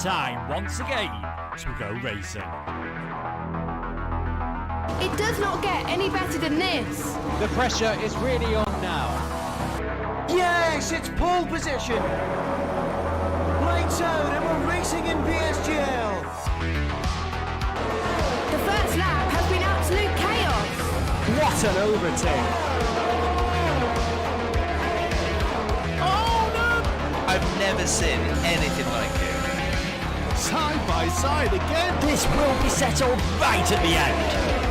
time once again to go racing. It does not get any better than this. The pressure is really on now. Yes, it's pole position. Lights out and we're racing in PSGL. The first lap has been absolute chaos. What an overtake. Oh no! I've never seen anything like it. Side by side again. This will be settled right at the end.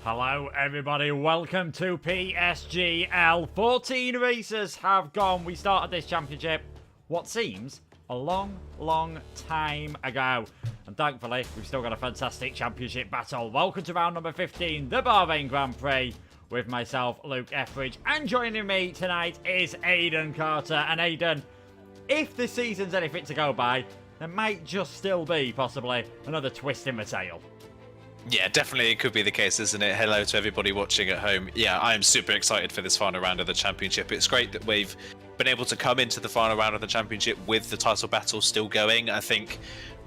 Hello everybody, welcome to PSGL. 14 races have gone. We started this championship what seems a long time ago. And thankfully, we've still got a fantastic championship battle. Welcome to round number 15, the Bahrain Grand Prix, with myself, Luke Etheridge. And joining me tonight is Aidan Carter. And Aidan, if this season's anything to go by, there might just still be, possibly, another twist in the tail. Yeah, definitely it could be the case, isn't it? Hello to everybody watching at home. Yeah, I'm super excited for this final round of the championship. It's great that we've been able to come into the final round of the championship with the title battle still going. I think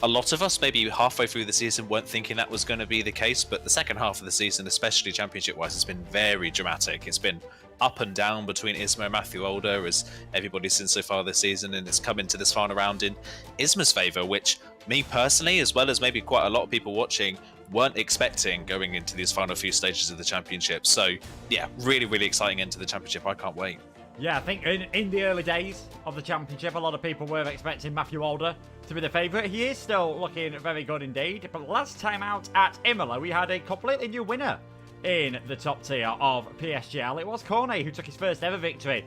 a lot of us, maybe halfway through the season, weren't thinking that was going to be the case, but the second half of the season, especially championship-wise, has been very dramatic. It's been up and down between Isma and Matthew Older, as everybody's seen so far this season, and it's come into this final round in Isma's favour, which me personally, as well as maybe quite a lot of people watching, weren't expecting going into these final few stages of the championship. So yeah, really exciting end to the championship. I can't wait. Yeah, I think in the early days of the championship, a lot of people were expecting Matthew Older to be the favourite. He is still looking very good indeed. But last time out at Imola, we had a completely new winner in the top tier of PSGL. It was Cornet who took his first ever victory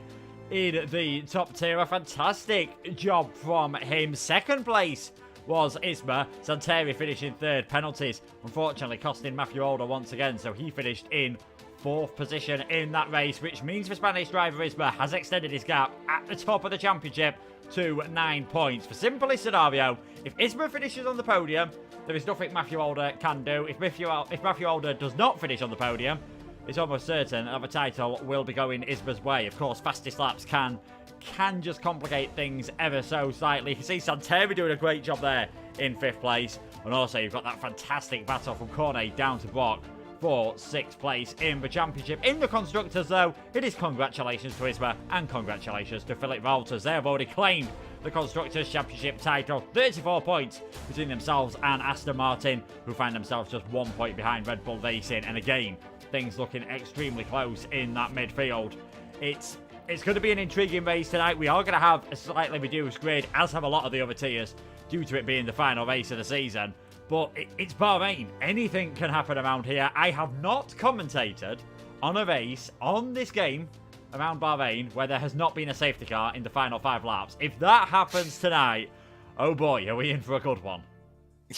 in the top tier. A fantastic job from him. Second place was Isma. Santeri finishing third. Penalties unfortunately costing Matthew Older once again, so he finished in fourth position in that race, which means the Spanish driver Isma has extended his gap at the top of the championship to 9 points. For simplest scenario, if Isma finishes on the podium, there is nothing Matthew Older can do. If Matthew Older does not finish on the podium, it's almost certain that the title will be going Isma's way. Of course, fastest laps can just complicate things ever so slightly. You can see Santeri doing a great job there in fifth place. And also, you've got that fantastic battle from Cornet down to Brock for sixth place in the championship. In the constructors, though, it is congratulations to Isma and congratulations to Philip Walters. They have already claimed the Constructors' Championship title. 34 points between themselves and Aston Martin, who find themselves just 1 point behind Red Bull Racing. And again, things looking extremely close in that midfield. It's going to be an intriguing race tonight. We are going to have a slightly reduced grid, as have a lot of the other tiers, due to it being the final race of the season. But it's Bahrain. Anything can happen around here. I have not commentated on a race on this game around Bahrain where there has not been a safety car in the final 5 laps. If that happens tonight, oh boy, are we in for a good one.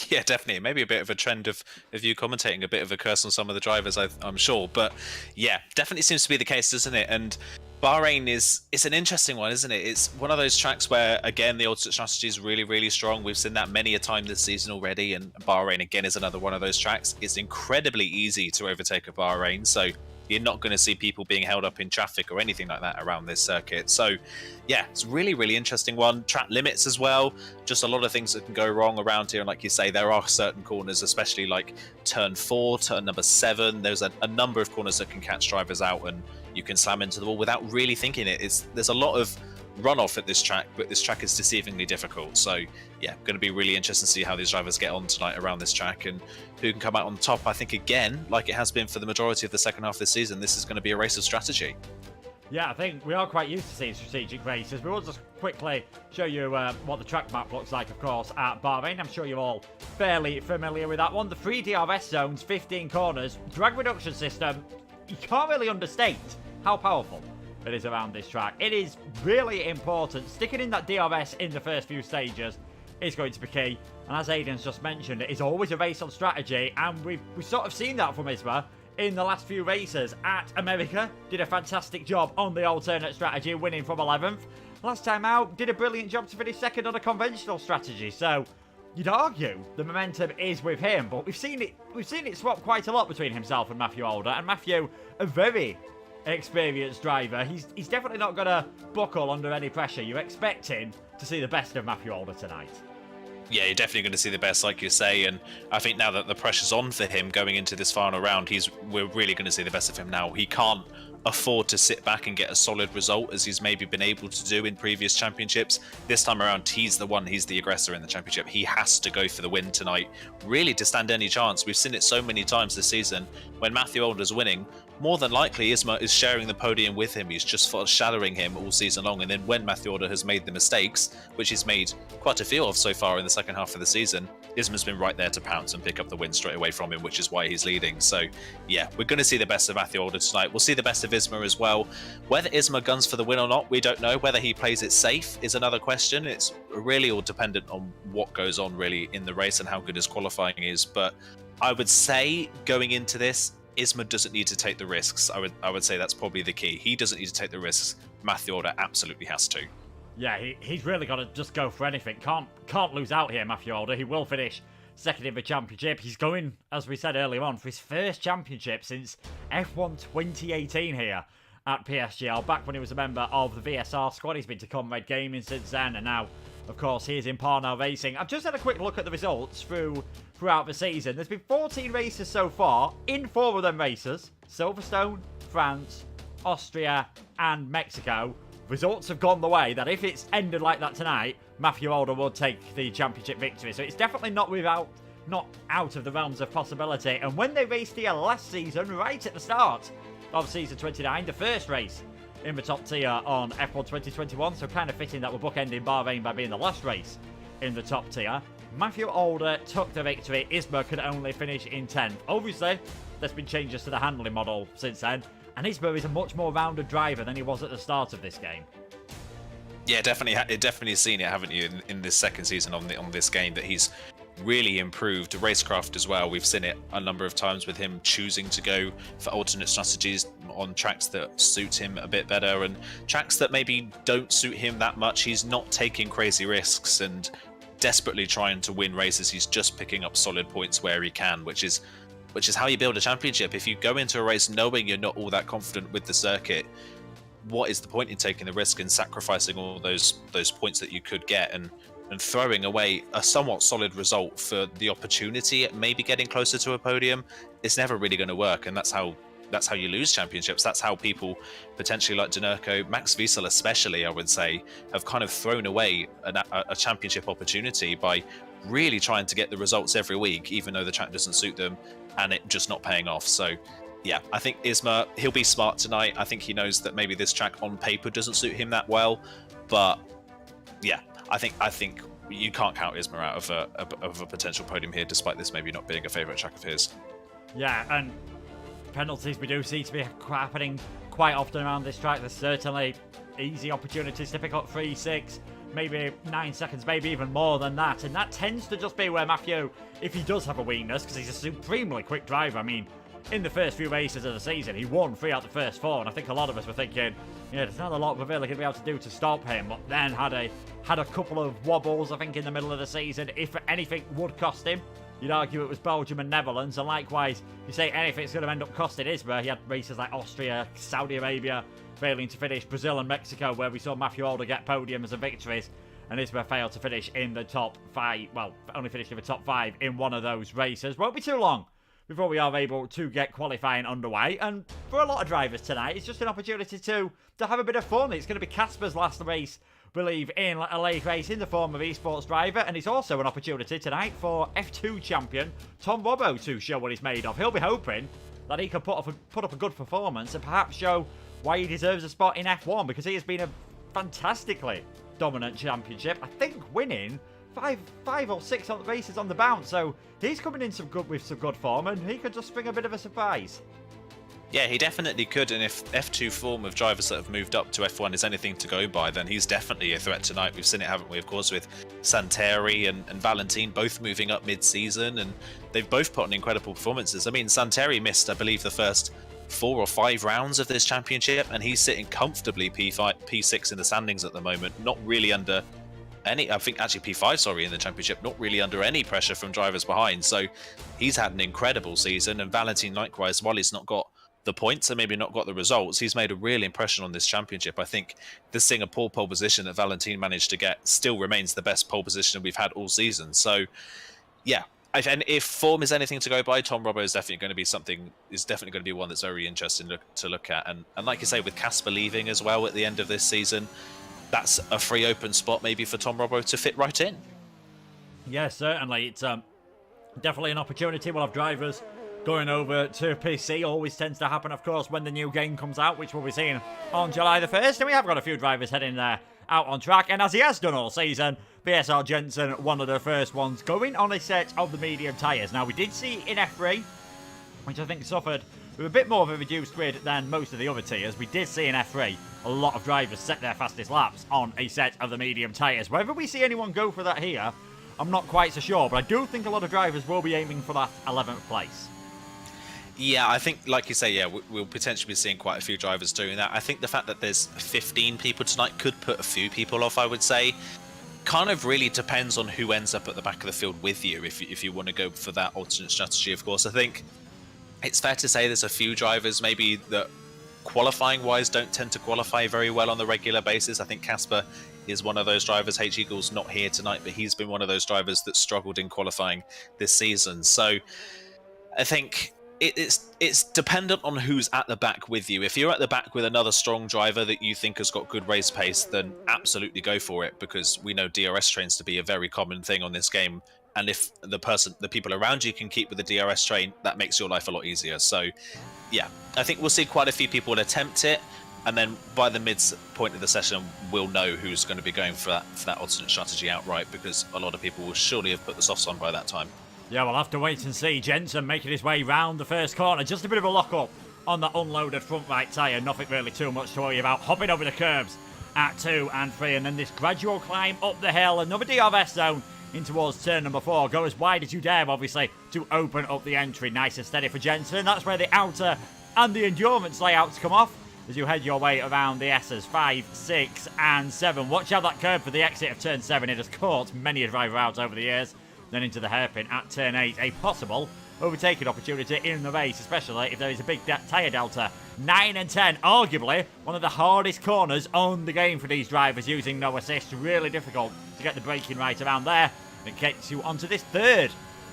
Yeah, definitely. Maybe a bit of a trend of you commentating, a bit of a curse on some of the drivers, I'm sure. But yeah, definitely seems to be the case, doesn't it? And Bahrain it's an interesting one, isn't it? It's one of those tracks where, again, the ultimate strategy is really strong. We've seen that many a time this season already, and Bahrain, again, is another one of those tracks. It's incredibly easy to overtake at Bahrain, so you're not going to see people being held up in traffic or anything like that around this circuit. So yeah, it's really interesting one. Track limits as well. Just a lot of things that can go wrong around here. And like you say, there are certain corners, especially like turn 4, turn number 7. There's a number of corners that can catch drivers out and you can slam into the wall without really thinking it. There's a lot of runoff at this track, but this track is deceivingly difficult. So yeah, going to be really interesting to see how these drivers get on tonight around this track and who can come out on top. I think, again, like it has been for the majority of the second half of this season, this is going to be a race of strategy. Yeah, I think we are quite used to seeing strategic races. We will just quickly show you what the track map looks like, of course, at Bahrain. I'm sure you're all fairly familiar with that one. The 3 DRS zones, 15 corners, drag reduction system. You can't really understate how powerful it is around this track. It is really important. Sticking in that DRS in the first few stages is going to be key. And as Aidan's just mentioned, it is always a race on strategy, and we've sort of seen that from Isma in the last few races at America. Did a fantastic job on the alternate strategy, winning from 11th. Last time out, did a brilliant job to finish second on a conventional strategy. So you'd argue the momentum is with him, but we've seen it swap quite a lot between himself and Matthew Alder. And Matthew, a very experienced driver. He's definitely not going to buckle under any pressure. You're expecting to see the best of Matthew Alder tonight. Yeah, you're definitely going to see the best, like you say, and I think now that the pressure's on for him going into this final round, we're really going to see the best of him now. He can't afford to sit back and get a solid result as he's maybe been able to do in previous championships. This time around, he's the aggressor in the championship. He has to go for the win tonight, really, to stand any chance. We've seen it so many times this season. When Matthew Alder's winning, more than likely Isma is sharing the podium with him. He's just foreshadowing him all season long, and then when Matthew Alder has made the mistakes, which he's made quite a few of so far in the second half of the season, Isma's been right there to pounce and pick up the win straight away from him, which is why he's leading. So yeah, we're going to see the best of Matthew Alder tonight. We'll see the best of Isma as well. Whether Isma guns for the win or not, we don't know. Whether he plays it safe is another question. It's really all dependent on what goes on really in the race and how good his qualifying is. But I would say going into this, Isma doesn't need to take the risks. I would say that's probably the key. He doesn't need to take the risks. Matthew Alder absolutely has to. Yeah, he's really got to just go for anything. Can't lose out here, Matthew Alder. He will finish second in the championship. He's going, as we said earlier on, for his first championship since F1 2018 here at PSGL. Back when he was a member of the VSR squad. He's been to Comrade Gaming since then, and now, of course, he is in Parnell Racing. I've just had a quick look at the results throughout the season. There's been 14 races so far. In 4 of them races, Silverstone, France, Austria, and Mexico, results have gone the way that if it's ended like that tonight, Matthew Alder will take the championship victory. So it's definitely not out of the realms of possibility. And when they raced here last season, right at the start of season 29, the first race in the top tier on F1 2021, so kind of fitting that we're bookending Bahrain by being the last race in the top tier, Matthew Alder took the victory. Isma could only finish in 10th. Obviously, there's been changes to the handling model since then, and Isma is a much more rounded driver than he was at the start of this game. Yeah, definitely seen it, haven't you, in this second season on this game, that he's really improved racecraft as well. We've seen it a number of times with him choosing to go for alternate strategies on tracks that suit him a bit better, and tracks that maybe don't suit him that much. He's not taking crazy risks and desperately trying to win races. He's just picking up solid points where he can, which is how you build a championship. If you go into a race knowing you're not all that confident with the circuit, what is the point in taking the risk and sacrificing all those points that you could get and throwing away a somewhat solid result for the opportunity at maybe getting closer to a podium? It's never really going to work, and that's how you lose championships. That's how people potentially like Denurko, Max Wiesel especially, I would say, have kind of thrown away a championship opportunity by really trying to get the results every week, even though the track doesn't suit them, and it just not paying off. So yeah, I think Isma, he'll be smart tonight. I think he knows that maybe this track on paper doesn't suit him that well, but yeah, I think you can't count Isma out of a potential podium here, despite this maybe not being a favourite track of his. Yeah, and penalties we do see to be happening quite often around this track. There's certainly easy opportunities to pick up 3, 6, maybe 9 seconds, maybe even more than that. And that tends to just be where Matthew, if he does have a weakness, because he's a supremely quick driver. I mean, in the first few races of the season, he won 3 out of the first 4, and I think a lot of us were thinking, yeah, there's not a lot we're really going to be able to do to stop him. But then had a couple of wobbles, I think, in the middle of the season. If anything would cost him, you'd argue it was Belgium and Netherlands, and likewise, you say anything's going to end up costing Isma. He had races like Austria, Saudi Arabia, failing to finish, Brazil and Mexico, where we saw Matthew Alder get podiums and victories, and Isma failed to finish in the top 5, well, only finished in the top 5 in one of those races. Won't be too long before we are able to get qualifying underway, and for a lot of drivers tonight, it's just an opportunity to have a bit of fun. It's going to be Casper's last race, believe, in a late race in the form of esports driver, and it's also an opportunity tonight for F2 champion Tom Robbo to show what he's made of. He'll be hoping that he can put up a good performance and perhaps show why he deserves a spot in F1, because he has been a fantastically dominant championship. I think winning five or six races on the bounce, so he's coming in with some good form, and he could just bring a bit of a surprise. Yeah, he definitely could, and if F2 form of drivers that have moved up to F1 is anything to go by, then he's definitely a threat tonight. We've seen it, haven't we, of course, with Santeri and Valentin both moving up mid-season, and they've both put on incredible performances. I mean, Santeri missed, I believe, the first 4 or 5 rounds of this championship, and he's sitting comfortably P6 in the standings at the moment, not really under any, I think actually P5, sorry, in the championship, not really under any pressure from drivers behind. So he's had an incredible season, and Valentin likewise, while he's not got the points and maybe not got the results, he's made a real impression on this championship. I think the Singapore pole position that Valentin managed to get still remains the best pole position we've had all season. So yeah, and if form is anything to go by, Tom Robbo is definitely going to be one that's very interesting to look at. And like you say, with Casper leaving as well at the end of this season, that's a free open spot maybe for Tom Robbo to fit right in. Yeah, certainly. It's definitely an opportunity. We'll have drivers going over to PC. Always tends to happen, of course, when the new game comes out, which we'll be seeing on July the 1st. And we have got a few drivers heading there out on track. And as he has done all season, BSR Jensen, one of the first ones, going on a set of the medium tyres. Now, we did see in F3, which I think suffered with a bit more of a reduced grid than most of the other tiers. We did see in F3 a lot of drivers set their fastest laps on a set of the medium tyres. Whether we see anyone go for that here, I'm not quite so sure, but I do think a lot of drivers will be aiming for that 11th place. Yeah, I think, like you say, yeah, we'll potentially be seeing quite a few drivers doing that. I think the fact that there's 15 people tonight could put a few people off, I would say. Kind of really depends on who ends up at the back of the field with you, if you want to go for that alternate strategy, of course. I think it's fair to say there's a few drivers maybe that qualifying-wise don't tend to qualify very well on the regular basis. I think Casper is one of those drivers. H. Eagle's not here tonight, but he's been one of those drivers that struggled in qualifying this season. So I think it's dependent on who's at the back with you. If you're at the back with another strong driver that you think has got good race pace, then absolutely go for it, because we know DRS trains to be a very common thing on this game. And if the people around you can keep with the DRS train, that makes your life a lot easier. So yeah, I think we'll see quite a few people attempt it, and then by the point of the session, we'll know who's going to be going for that alternate strategy outright, because a lot of people will surely have put the softs on by that time. Yeah, we'll have to wait and see. Jensen making his way round the first corner. Just a bit of a lock-up on that unloaded front right tyre. Nothing really too much to worry about. Hopping over the curbs at 2 and 3. And then this gradual climb up the hill. Another DRS zone in towards turn number 4. Go as wide as you dare, obviously, to open up the entry. Nice and steady for Jensen. That's where the outer and the endurance layouts come off as you head your way around the S's 5, 6 and 7. Watch out that curb for the exit of turn 7. It has caught many a driver out over the years. Then into the hairpin at turn 8. A possible overtaking opportunity in the race, especially if there is a big tyre delta. 9 and 10, arguably one of the hardest corners on the game for these drivers using no assist. Really difficult to get the braking right around there. It gets you onto this third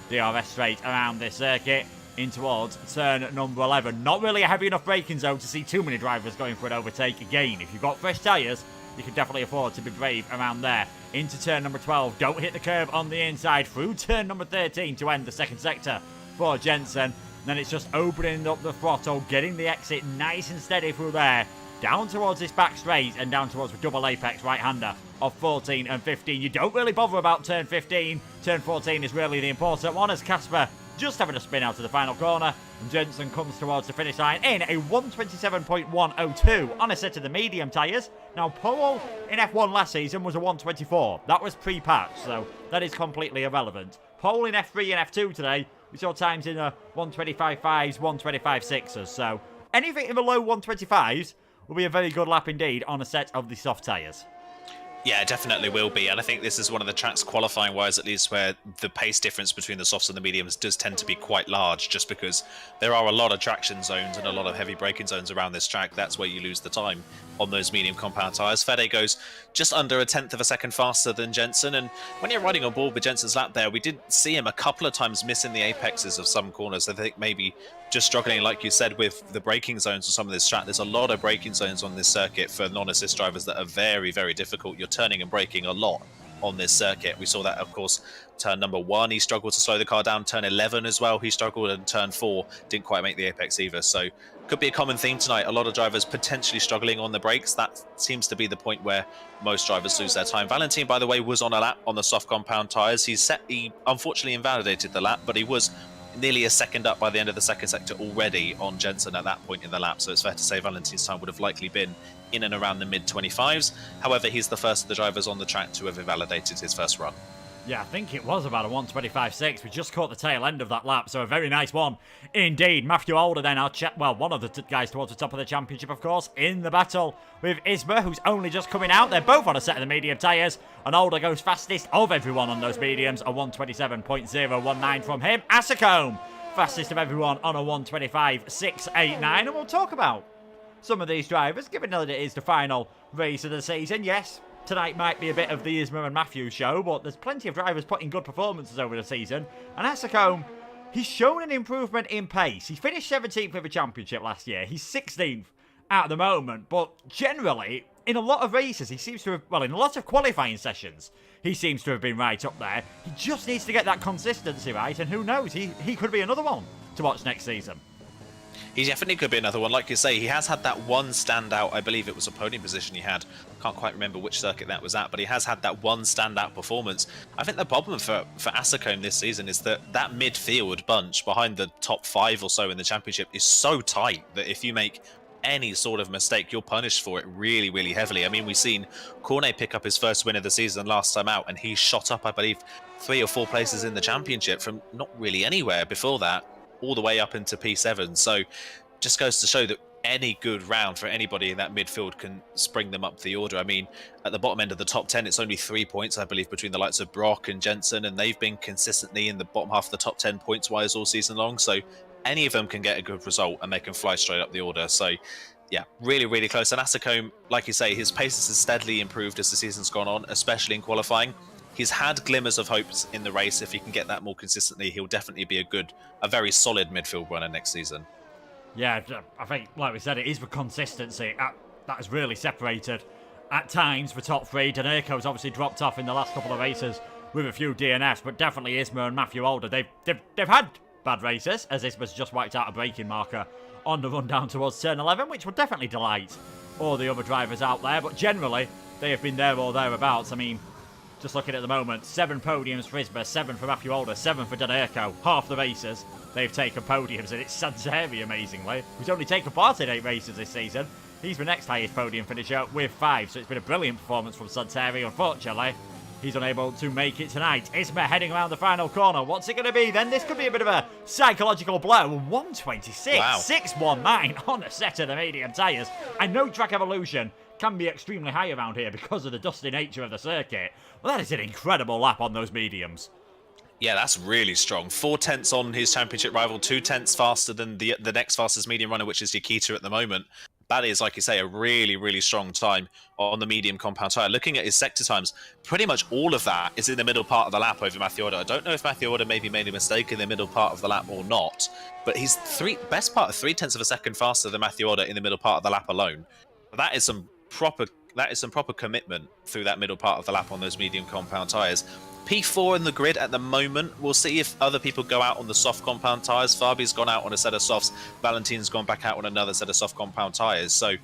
DRS straight around this circuit in towards turn number 11. Not really a heavy enough braking zone to see too many drivers going for an overtake again. If you've got fresh tyres, you can definitely afford to be brave around there. Into turn number 12. Don't hit the curb on the inside. Through turn number 13 to end the second sector for Jensen. Then it's just opening up the throttle, getting the exit nice and steady through there. Down towards this back straight and down towards the double apex right-hander of 14 and 15. You don't really bother about turn 15. Turn 14 is really the important one, as Casper just having a spin out of the final corner. And Jensen comes towards the finish line in a 127.102 on a set of the medium tyres. Now, pole in F1 last season was a 124. That was pre-patch, so that is completely irrelevant. Pole in F3 and F2 today, we saw times in the 125.5s, 125.6s. So anything in the low 125s will be a very good lap indeed on a set of the soft tyres. Yeah, it definitely will be. And I think this is one of the tracks, qualifying-wise at least, where the pace difference between the softs and the mediums does tend to be quite large, just because there are a lot of traction zones and a lot of heavy braking zones around this track. That's where you lose the time on those medium compound tyres. Fede goes just under a tenth of a second faster than Jensen, and when you're riding on board with Jensen's lap there, we did see him a couple of times missing the apexes of some corners. I think maybe just struggling, like you said, with the braking zones on some of this track. There's a lot of braking zones on this circuit for non-assist drivers that are very, very difficult. You're turning and braking a lot on this circuit. We saw that, of course, turn number 1, he struggled to slow the car down. Turn 11 as well, he struggled, and turn 4 didn't quite make the apex either. So could be a common theme tonight. A lot of drivers potentially struggling on the brakes. That seems to be the point where most drivers lose their time. Valentin, by the way, was on a lap on the soft compound tyres. He unfortunately invalidated the lap, but he was nearly a second up by the end of the second sector already on Jensen at that point in the lap, so it's fair to say Valentin's time would have likely been in and around the mid-25s. However, he's the first of the drivers on the track to have invalidated his first run. Yeah, I think it was about a 1:25.6. We just caught the tail end of that lap, so a very nice one indeed. Matthew Alder then, one of the guys towards the top of the championship, of course, in the battle with Isma, who's only just coming out. They're both on a set of the medium tyres, and Alder goes fastest of everyone on those mediums, a 1:27.019 from him. Asacombe, fastest of everyone on a 1:25.689, and we'll talk about some of these drivers, given that it is the final race of the season. Yes, tonight might be a bit of the Isma and Matthew show, but there's plenty of drivers putting good performances over the season. And Asacombe, he's shown an improvement in pace. He finished 17th with the championship last year. He's 16th at the moment, but generally, in a lot of races, he seems to have, well, in a lot of qualifying sessions, he seems to have been right up there. He just needs to get that consistency right, and who knows, he could be another one to watch next season. He definitely could be another one. Like you say, he has had that one standout, I believe it was a podium position he had. Can't quite remember which circuit that was at, but he has had that one standout performance. I think the problem for Asacombe this season is that midfield bunch behind the top 5 or so in the championship is so tight that if you make any sort of mistake, you're punished for it really, really heavily. I mean, we've seen Cornet pick up his first win of the season last time out, and he shot up, I believe, 3 or 4 places in the championship from not really anywhere before that, all the way up into P7. So just goes to show that any good round for anybody in that midfield can spring them up the order. I mean, at the bottom end of the top 10, it's only 3 points, I believe, between the likes of Brock and Jensen, and they've been consistently in the bottom half of the top 10 points-wise all season long. So any of them can get a good result and they can fly straight up the order. So yeah, really, really close. And Asacombe, like you say, his pace has steadily improved as the season's gone on, especially in qualifying. He's had glimmers of hopes in the race. If he can get that more consistently, he'll definitely be a very solid midfield runner next season. Yeah, I think, like we said, it is the consistency that has really separated at times the top 3. Danerco's obviously dropped off in the last couple of races with a few DNFs, but definitely Isma and Matthew Alder, they've had bad races, as Isma's just wiped out a braking marker on the run down towards turn 11, which would definitely delight all the other drivers out there, but generally, they have been there or thereabouts. I mean, just looking at the moment, 7 podiums for Isma, 7 for Matthew Alder, 7 for Danerco. Half the races they've taken podiums, and it's Sanseri, amazingly, who's only taken part in 8 races this season. He's the next highest podium finisher with 5, so it's been a brilliant performance from Sanseri. Unfortunately, he's unable to make it tonight. Isma heading around the final corner. What's it going to be then? This could be a bit of a psychological blow. 1:26, wow. 6:19 on a set of the medium tyres. I know Track Evolution can be extremely high around here because of the dusty nature of the circuit. Well, that is an incredible lap on those mediums. Yeah, that's really strong. 4 tenths on his championship rival, 2 tenths faster than the next fastest medium runner, which is Yakita at the moment. That is, like you say, a really, really strong time on the medium compound tyre. Looking at his sector times, pretty much all of that is in the middle part of the lap over Matthew Alder. I don't know if Matthew Alder maybe made a mistake in the middle part of the lap or not, but he's best part of 3 tenths of a second faster than Matthew Alder in the middle part of the lap alone. That is some proper commitment through that middle part of the lap on those medium compound tyres. P4 in the grid at the moment. We'll see if other people go out on the soft compound tyres. Fabi's gone out on a set of softs. Valentin's gone back out on another set of soft compound tyres. So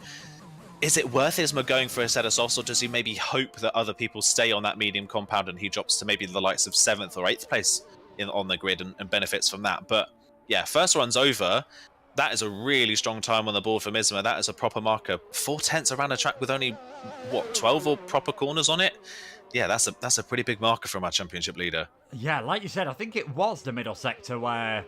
is it worth Isma going for a set of softs, or does he maybe hope that other people stay on that medium compound and he drops to maybe the likes of 7th or 8th place on the grid and benefits from that? But yeah, first run's over. That is a really strong time on the board for Isma. That is a proper marker. 4 tenths around a track with only, 12 or proper corners on it? Yeah, that's a pretty big marker from our championship leader. Yeah, like you said, I think it was the middle sector where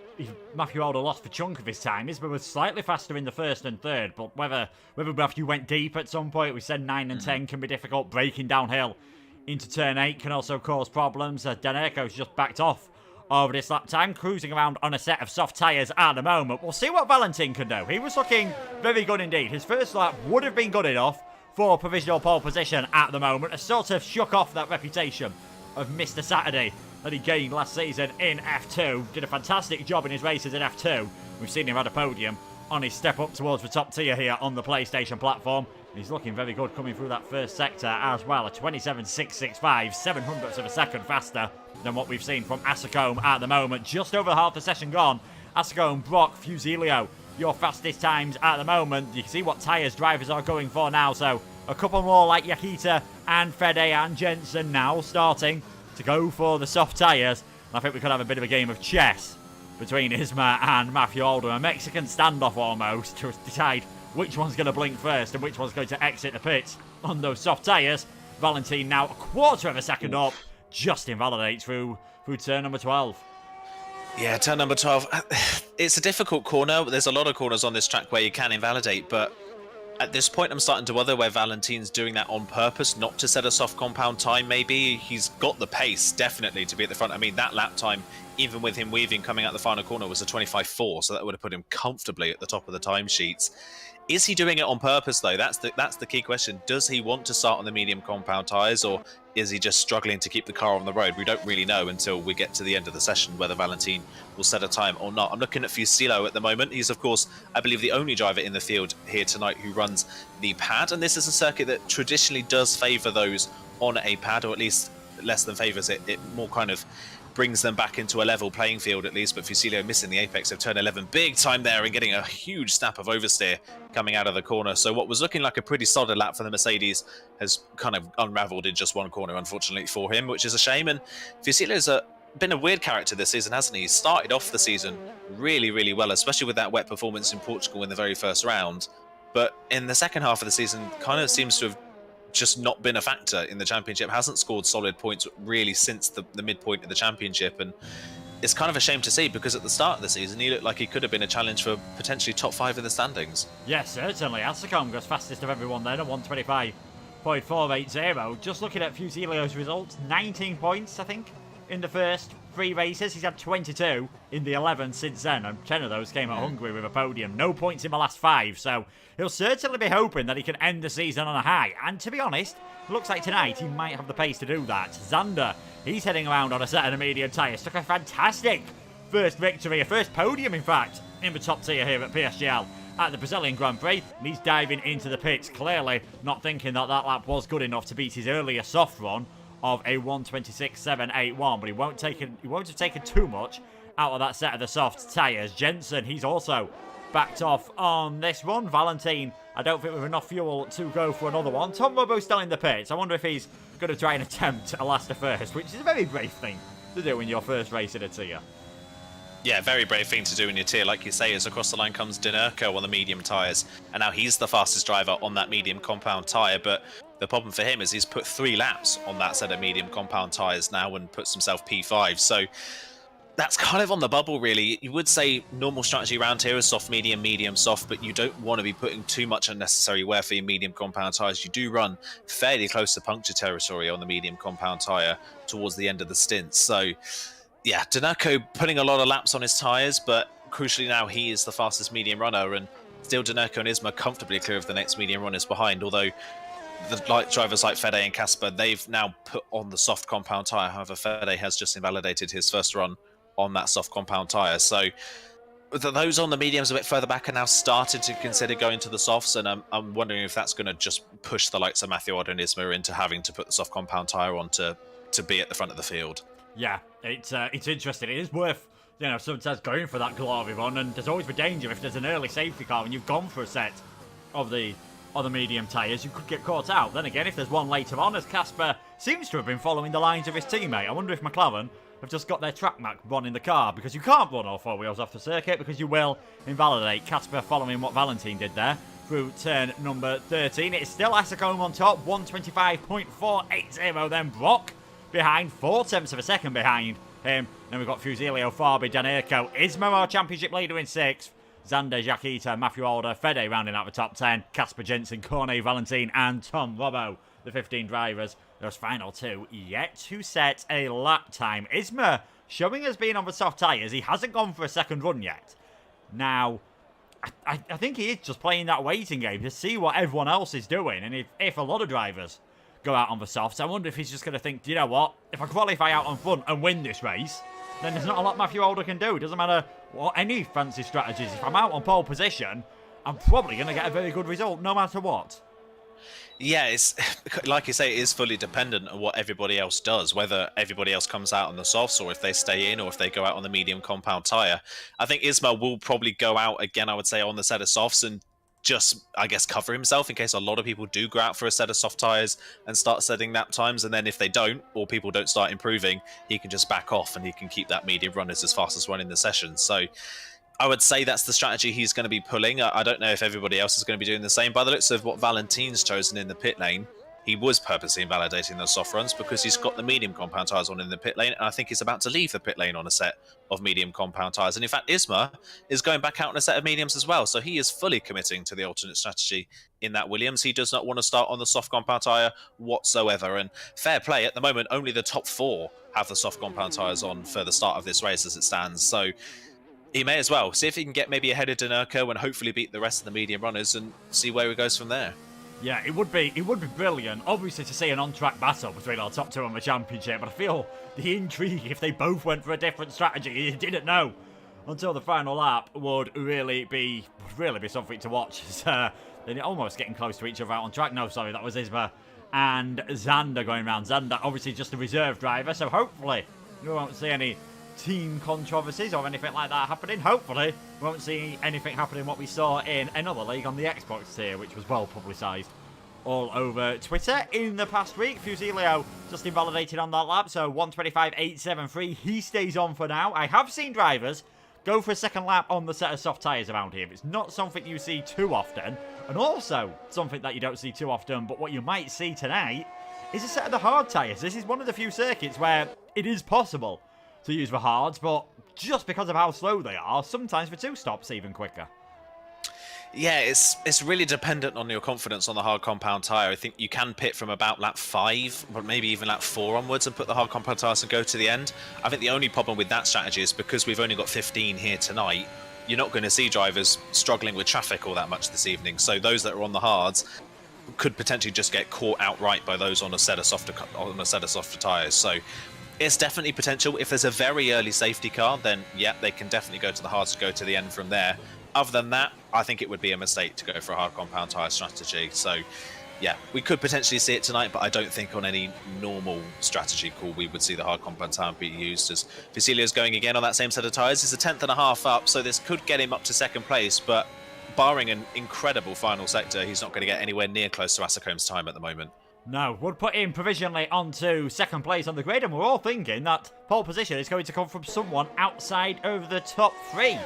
Matthew Alder lost a chunk of his time. Isma was slightly faster in the first and third, but whether Matthew went deep at some point, we said 9 and 10 can be difficult. Breaking downhill into turn 8 can also cause problems. Danerco's just backed off over this lap time, cruising around on a set of soft tyres at the moment. We'll see what Valentin can do. He was looking very good indeed. His first lap would have been good enough for provisional pole position at the moment. Has sort of shook off that reputation of Mr. Saturday that he gained last season in F2. Did a fantastic job in his races in F2. We've seen him at a podium on his step up towards the top tier here on the PlayStation platform. He's looking very good coming through that first sector as well. A 27.665, 700ths of a second faster than what we've seen from Asacombe at the moment. Just over half the session gone. Asacombe, Brock, Fusilio, your fastest times at the moment. You can see what tyres drivers are going for now. So a couple more like Yakita and Fede and Jensen now starting to go for the soft tyres. And I think we could have a bit of a game of chess between Isma and Matthew Alder. A Mexican standoff almost to decide which one's going to blink first and which one's going to exit the pits on those soft tyres. Valentin now a quarter of a second up, just invalidates through turn number 12. Yeah, turn number 12. It's a difficult corner. There's a lot of corners on this track where you can invalidate, but at this point I'm starting to wonder where Valentin's doing that on purpose, not to set a soft compound time maybe. He's got the pace, definitely, to be at the front. I mean, that lap time, even with him weaving coming out the final corner, was a 25.4, so that would have put him comfortably at the top of the timesheets. Is he doing it on purpose, though? That's the key question. Does he want to start on the medium compound tyres, or is he just struggling to keep the car on the road? We don't really know until we get to the end of the session whether Valentin will set a time or not. I'm looking at Fusillo at the moment. He's, of course, I believe the only driver in the field here tonight who runs the pad, and this is a circuit that traditionally does favour those on a pad, or at least less than favours it. It more kind of brings them back into a level playing field at least, but Fusillo missing the apex of turn 11. Big time there and getting a huge snap of oversteer coming out of the corner. So what was looking like a pretty solid lap for the Mercedes has kind of unravelled in just one corner, unfortunately for him, which is a shame. And Fusillo's been a weird character this season, hasn't he? He started off the season really, really well, especially with that wet performance in Portugal in the very first round. But in the second half of the season, kind of seems to have just not been a factor in the championship. Hasn't scored solid points really since the midpoint of the championship, and it's kind of a shame to see, because at the start of the season he looked like he could have been a challenge for potentially top 5 in the standings. Yes, certainly. Asicom goes fastest of everyone then at 125.480. Just looking at Fusillo's results, 19 points I think in the first 3 races. He's had 22 in the 11 since then, and 10 of those came at Hungary with a podium. No points in the last 5, so he'll certainly be hoping that he can end the season on a high. And to be honest, it looks like tonight he might have the pace to do that. Xander, he's heading around on a set of medium tyres. Took a fantastic first victory, a first podium in fact, in the top tier here at PSGL at the Brazilian Grand Prix. And he's diving into the pits, clearly not thinking that that lap was good enough to beat his earlier soft run of a 126.781, but he won't have taken too much out of that set of the soft tyres. Jensen, he's also backed off on this one. Valentin, I don't think with enough fuel to go for another one. Tom Robo's still in the pits. I wonder if he's going to try and attempt a last to first, which is a very brave thing to do in your first race in a tier. Yeah, very brave thing to do in your tier. Like you say, as across the line comes Dinerco on the medium tyres, and now he's the fastest driver on that medium compound tyre, but the problem for him is he's put 3 laps on that set of medium compound tyres now and puts himself P5, so that's kind of on the bubble really. You would say normal strategy around here is soft, medium, medium, soft, but you don't want to be putting too much unnecessary wear for your medium compound tyres. You do run fairly close to puncture territory on the medium compound tyre towards the end of the stint, so yeah, Dinerco putting a lot of laps on his tyres, but crucially now he is the fastest medium runner, and still Dinerco and Isma comfortably clear of the next medium runners behind, although the light drivers like Fede and Casper, they've now put on the soft compound tyre. However, Fede has just invalidated his first run on that soft compound tyre. So those on the mediums a bit further back are now started to consider going to the softs, and I'm wondering if that's going to just push the likes of Matthew Alder and Isma into having to put the soft compound tyre on to be at the front of the field. Yeah, it's interesting. It is worth, sometimes going for that glory run, and there's always the danger if there's an early safety car and you've gone for a set of the medium tyres, you could get caught out. Then again, if there's one later on, as Casper seems to have been following the lines of his teammate, I wonder if McLaren have just got their track map run in the car, because you can't run all 4 wheels off the circuit because you will invalidate. Casper following what Valentin did there through turn number 13. It's still Asicom on top, 125.480. Then Brock behind, 4/10 of a second behind him. Then we've got Fusillo, Farby, Dinerco, Isma, our championship leader in 6th. Xander, Jaquita, Matthew Alder, Fede rounding out the top 10. Casper Jensen, Cornet, Valentin, and Tom Robbo, the 15 drivers. Those final 2 yet to set a lap time. Isma showing as being on the soft tyres. He hasn't gone for a second run yet. Now, I think he is just playing that waiting game to see what everyone else is doing. And if a lot of drivers go out on the softs, I wonder if he's just going to think, you know what, if I qualify out on front and win this race, then there's not a lot Matthew Alder can do. It doesn't matter what any fancy strategies. If I'm out on pole position, I'm probably going to get a very good result no matter what. Yeah, it's like you say, it is fully dependent on what everybody else does, whether everybody else comes out on the softs or if they stay in or if they go out on the medium compound tyre. I think Isma will probably go out again, I would say, on the set of softs, and just, I guess, cover himself in case a lot of people do go out for a set of soft tyres and start setting lap times. And then if they don't, or people don't start improving, he can just back off and he can keep that medium runners as fast as one in the session. So I would say that's the strategy he's going to be pulling. I don't know if everybody else is going to be doing the same. By the looks of what Valentin's chosen in the pit lane, he was purposely invalidating those soft runs because he's got the medium compound tyres on in the pit lane, and I think he's about to leave the pit lane on a set of medium compound tyres. And in fact, Isma is going back out on a set of mediums as well, so he is fully committing to the alternate strategy in that Williams. He does not want to start on the soft compound tyre whatsoever, and fair play, at the moment, only the top 4 have the soft compound tyres on for the start of this race as it stands, so he may as well see if he can get maybe ahead of Denurko and hopefully beat the rest of the medium runners and see where he goes from there. Yeah, it would be brilliant, obviously, to see an on-track battle between our top 2 on the championship, but I feel the intrigue, if they both went for a different strategy, you didn't know until the final lap, would really be something to watch. They're almost getting close to each other out on track. No, sorry, that was Isma and Xander going around. Xander, obviously just a reserve driver, so hopefully we won't see any team controversies or anything like that happening. Hopefully we won't see anything happening what we saw in another league on the Xbox tier, which was well publicised all over Twitter in the past week. Fusilio just invalidated on that lap, so 125.873. He stays on for now. I have seen drivers go for a second lap on the set of soft tyres around here. It's not something you see too often, and also something that you don't see too often, but what you might see tonight is a set of the hard tyres. This is one of the few circuits where it is possible to use the hards, but just because of how slow they are, sometimes for 2 stops even quicker. Yeah, it's really dependent on your confidence on the hard compound tyre. I think you can pit from about lap 5, but maybe even lap 4 onwards and put the hard compound tyres and go to the end. I think the only problem with that strategy is because we've only got 15 here tonight, you're not going to see drivers struggling with traffic all that much this evening. So those that are on the hards could potentially just get caught outright by those on a set of softer tyres. So it's definitely potential. If there's a very early safety car, then yeah, they can definitely go to the hards to go to the end from there. Other than that, I think it would be a mistake to go for a hard compound tyre strategy. So yeah, we could potentially see it tonight, but I don't think on any normal strategy call we would see the hard compound tyre be used, as Fusilio's going again on that same set of tyres. He's a 10.5 up, so this could get him up to second place, but barring an incredible final sector, he's not going to get anywhere near close to Asakom's time at the moment. No, would put him provisionally onto second place on the grid, and we're all thinking that pole position is going to come from someone outside of the top 3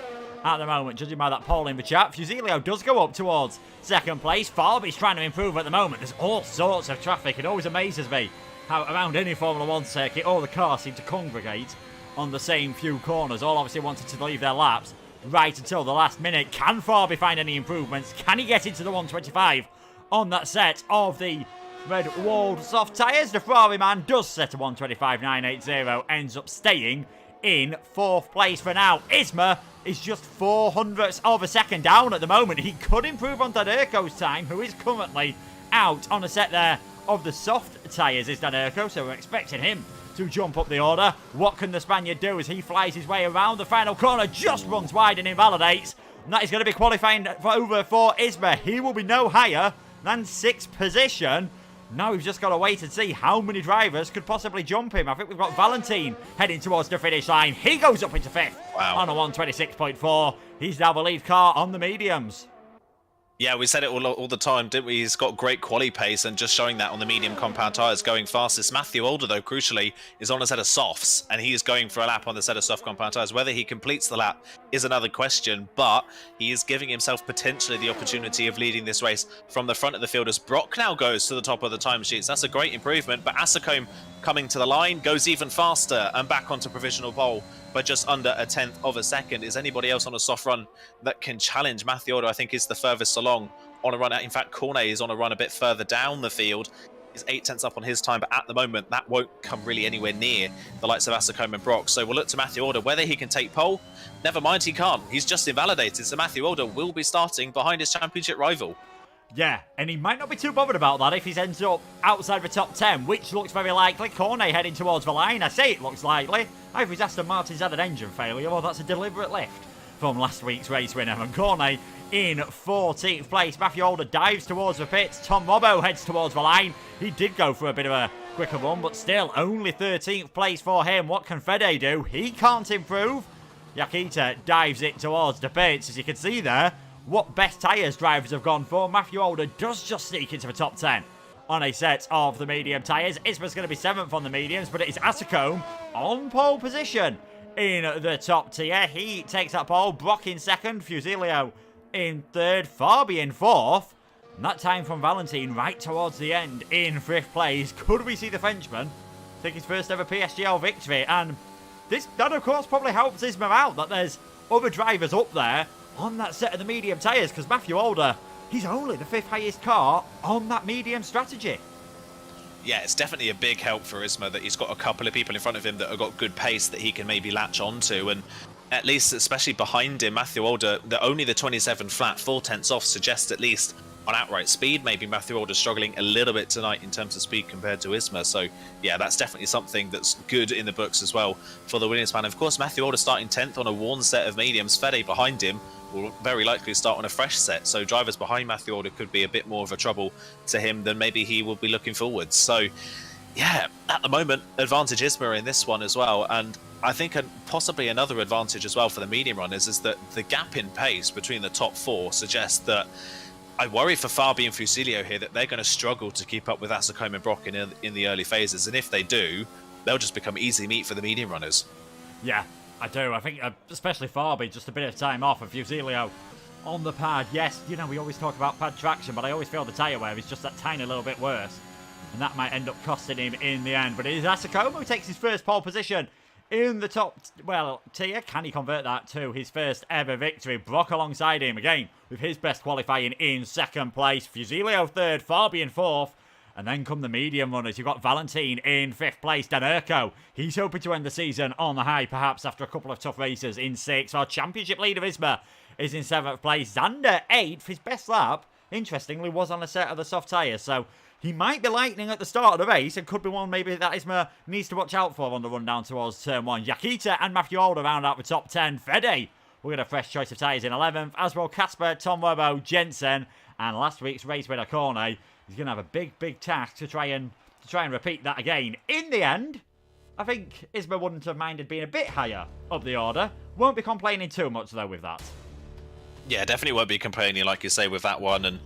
at the moment, judging by that poll in the chat. Fusilio does go up towards second place. Farby's trying to improve at the moment. There's all sorts of traffic. It always amazes me how around any Formula 1 circuit, all the cars seem to congregate on the same few corners, all obviously wanted to leave their laps right until the last minute. Can Farby find any improvements? Can he get into the 125 on that set of the red-walled soft tyres? The Ferrari man does set a 125.980, ends up staying in 4th place for now. Isma is just 0.04 of a second down at the moment. He could improve on Denurko's time, who is currently out on a set there of the soft tyres, is Denurko, so we're expecting him to jump up the order. What can the Spaniard do as he flies his way around the final corner, just runs wide and invalidates, and that is going to be qualifying for Isma. He will be no higher than 6th position. Now we've just got to wait and see how many drivers could possibly jump him. I think we've got Valentin heading towards the finish line. He goes up into 5th on a 126.4. He's now the lead car on the mediums. Yeah, we said it all the time, didn't we? He's got great quali pace, and just showing that on the medium compound tyres going fastest. Matthew Older, though, crucially, is on a set of softs, and he is going for a lap on the set of soft compound tyres. Whether he completes the lap is another question, but he is giving himself potentially the opportunity of leading this race from the front of the field as Brock now goes to the top of the timesheets. That's a great improvement, but Asakom coming to the line goes even faster and back onto provisional pole by just under a 1/10 of a second. Is anybody else on a soft run that can challenge Matthew Older? I think is the furthest along on a run. In fact, Cornet is on a run a bit further down the field. He's 8/10 up on his time, but at the moment, that won't come really anywhere near the likes of Asakom and Brock. So we'll look to Matthew Older. Whether he can take pole, never mind, he can't. He's just invalidated, so Matthew Older will be starting behind his championship rival. Yeah, and he might not be too bothered about that if he ends up outside the top 10, which looks very likely. Cornet heading towards the line. I say it looks likely. Either his Aston Martin's had an engine failure, or that's a deliberate lift from last week's race winner. And Cornet in 14th place. Matthew Older dives towards the pits. Tom Robbo heads towards the line. He did go for a bit of a quicker run, but still only 13th place for him. What can Fede do? He can't improve. Yakita dives it towards the pits, as you can see there. what best tyres drivers have gone for, Matthew Older does just sneak into the top 10 on a set of the medium tyres. Isma's going to be 7th on the mediums, but it is Asicombe on pole position in the top tier. He takes that pole. Brock in 2nd, Fusilio in 3rd, Farby in 4th. And that time from Valentine right towards the end in 5th place. Could we see the Frenchman take his first ever PSGL victory? And that of course probably helps Isma out, that there's other drivers up there on that set of the medium tyres, because Matthew Older, he's only the 5th highest car on that medium strategy. Yeah, it's definitely a big help for Isma that he's got a couple of people in front of him that have got good pace that he can maybe latch onto, and at least, especially behind him, Matthew Older, only the 27 flat, 4/10 off, suggests at least on outright speed, maybe Matthew Older struggling a little bit tonight in terms of speed compared to Isma. So yeah, that's definitely something that's good in the books as well for the Williams man. Of course, Matthew Older starting 10th on a worn set of mediums. Fede behind him will very likely start on a fresh set. So drivers behind Matthew Older could be a bit more of a trouble to him than maybe he will be looking forward. So yeah, at the moment, advantage Isma in this one as well. And I think possibly another advantage as well for the medium runners is that the gap in pace between the top 4 suggests that I worry for Farby and Fusilio here that they're going to struggle to keep up with Asicombe and Brock in the early phases. And if they do, they'll just become easy meat for the medium runners. Yeah, I do. I think especially Farby, just a bit of time off, and Fusilio on the pad. Yes, you know, we always talk about pad traction, but I always feel the tyre wear is just that tiny little bit worse. And that might end up costing him in the end. But it is Asicombe who takes his first pole position in the top, tier. Can he convert that to his first ever victory? Brock alongside him again with his best qualifying in 2nd place. Fusilio 3rd, Farby in 4th. And then come the medium runners. You've got Valentine in 5th place. Dan Urco, he's hoping to end the season on the high, perhaps after a couple of tough races in 6th. Our championship leader Isma is in 7th place. Xander 8th. His best lap, interestingly, was on a set of the soft tyres. So he might be lightning at the start of the race and could be one maybe that Isma needs to watch out for on the run down towards turn 1. Yakita and Matthew Older round out the top 10. Fede will get a fresh choice of tyres in 11th, as well Casper, Tom Werbo, Jensen, and last week's race winner Corney. He's going to have a big task to try and repeat that again. In the end, I think Isma wouldn't have minded being a bit higher up the order. Won't be complaining too much though with that. Yeah, definitely won't be complaining, like you say, with that one. And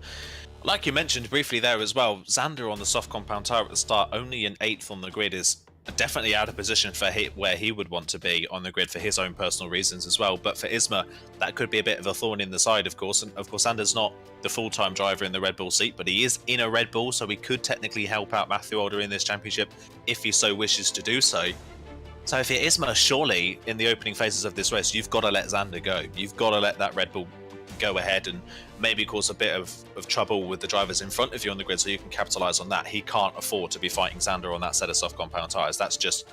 like you mentioned briefly there as well, Xander on the soft compound tyre at the start, only an 8th on the grid, is definitely out of position for where he would want to be on the grid for his own personal reasons as well. But for Isma, that could be a bit of a thorn in the side, of course. And of course, Xander's not the full-time driver in the Red Bull seat, but he is in a Red Bull, so he could technically help out Matthew Older in this championship if he so wishes to do so. So if you're Isma, surely in the opening phases of this race, you've got to let Xander go. You've got to let that Red Bull go ahead and maybe cause a bit of trouble with the drivers in front of you on the grid so you can capitalise on that. He can't afford to be fighting Xander on that set of soft compound tyres. That's just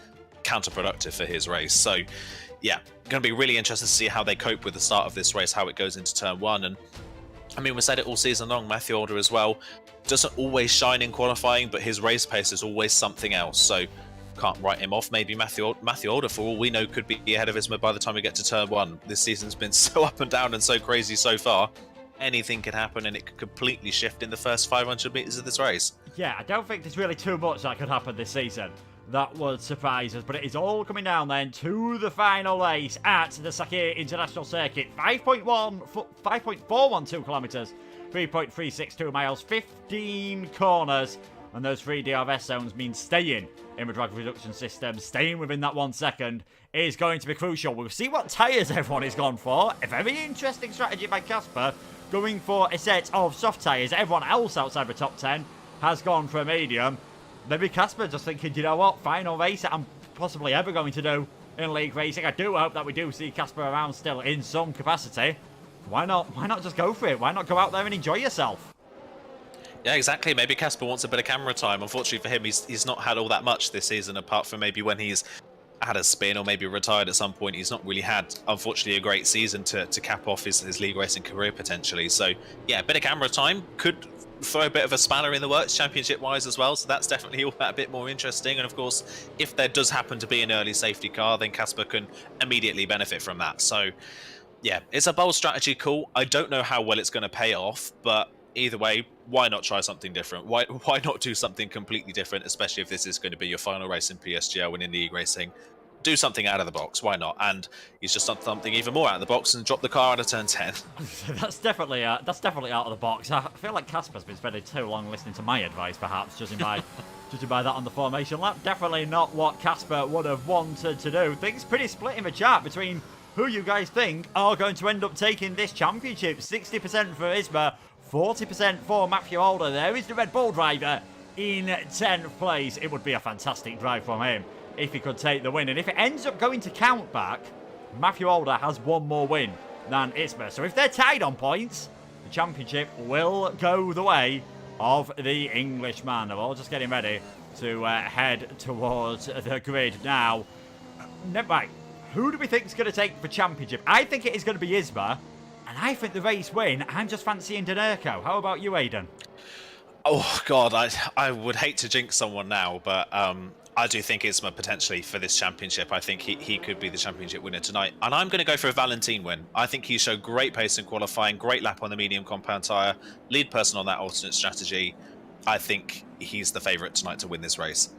counterproductive for his race. So yeah, going to be really interested to see how they cope with the start of this race, how it goes into turn 1. And I mean, we said it all season long, Matthew Older as well doesn't always shine in qualifying, but his race pace is always something else. So can't write him off. Maybe Matthew Older, for all we know, could be ahead of Isma by the time we get to turn 1. This season's been so up and down and so crazy so far. Anything could happen and it could completely shift in the first 500 metres of this race. Yeah, I don't think there's really too much that could happen this season that would surprise us, but it is all coming down then to the final race at the Sakir International Circuit. 5.412 kilometres, 3.362 miles, 15 corners, and those 3 DRS zones mean staying in the drag reduction system, staying within that 1 second is going to be crucial. We'll see what tyres everyone has gone for. A very interesting strategy by Casper, going for a set of soft tyres. Everyone else outside the top 10 has gone for a medium. Maybe Casper just thinking, you know what, final race that I'm possibly ever going to do in league racing. I do hope that we do see Casper around still in some capacity. Why not just go for it? Why not go out there and enjoy yourself? Yeah, exactly. Maybe Casper wants a bit of camera time. Unfortunately for him, he's not had all that much this season, apart from maybe when he's had a spin or maybe retired at some point. He's not really had, unfortunately, a great season to cap off his league racing career potentially. So yeah, a bit of camera time could throw a bit of a spanner in the works championship-wise as well. So that's definitely all that a bit more interesting. And of course, if there does happen to be an early safety car, then Casper can immediately benefit from that. So yeah, it's a bold strategy call. I don't know how well it's going to pay off, but either way, why not try something different? Why not do something completely different, especially if this is going to be your final race in PSGL and in league racing? do something out of the box. Why not? And he's just done something even more out of the box and dropped the car out of turn 10. That's definitely out of the box. I feel like Casper's been spending too long listening to my advice, perhaps, judging by that on the formation lap. Definitely not what Casper would have wanted to do. Things pretty split in the chat between who you guys think are going to end up taking this championship. 60% for Isma, 40% for Matthew Alder. There is the Red Bull driver in 10th place. It would be a fantastic drive from him if he could take the win. And if it ends up going to count back, Matthew Alder has one more win than Isma. So if they're tied on points, the championship will go the way of the Englishman. They're all just getting ready to head towards the grid now. Right, who do we think is going to take the championship? I think it is going to be Isma, and I think the race win, I'm just fancying Danerko. How about you, Aidan? Oh, God, I would hate to jinx someone now, but I do think Isma potentially for this championship. I think he could be the championship winner tonight. And I'm going to go for a Valentine win. I think he showed great pace in qualifying, great lap on the medium compound tyre, lead person on that alternate strategy. I think he's the favourite tonight to win this race.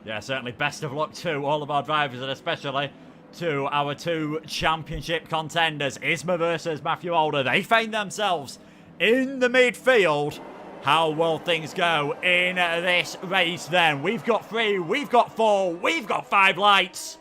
Yeah, certainly best of luck to all of our drivers, and especially to our two championship contenders, Isma versus Matthew Alder. They find themselves in the midfield. How will things go in this race then? We've got 3, we've got 4, we've got 5 lights.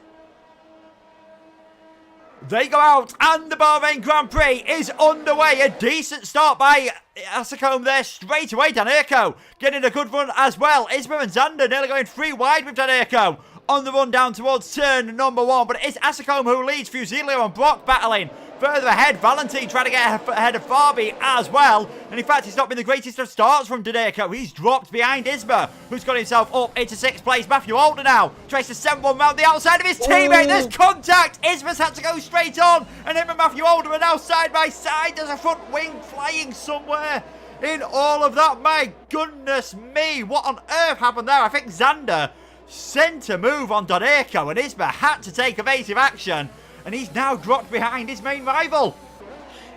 They go out and the Bahrain Grand Prix is underway. A decent start by Asacombe there straight away. Danerko getting a good run as well. Isma and Xander nearly going 3 wide with Danerko on the run down towards turn number 1. But it's Asacombe who leads. Fusilio and Brock battling further ahead. Valentine trying to get ahead of Farby as well. And in fact, it's not been the greatest of starts from Danerko. He's dropped behind Isma, who's got himself up into 6th place. Matthew Alder now tries to send one round the outside of his teammate. There's contact. Isma's had to go straight on. And him and Matthew Alder are now side by side. There's a front wing flying somewhere in all of that. My goodness me. What on earth happened there? I think Xander sent a move on Danerko, and Isma had to take evasive action. And he's now dropped behind his main rival.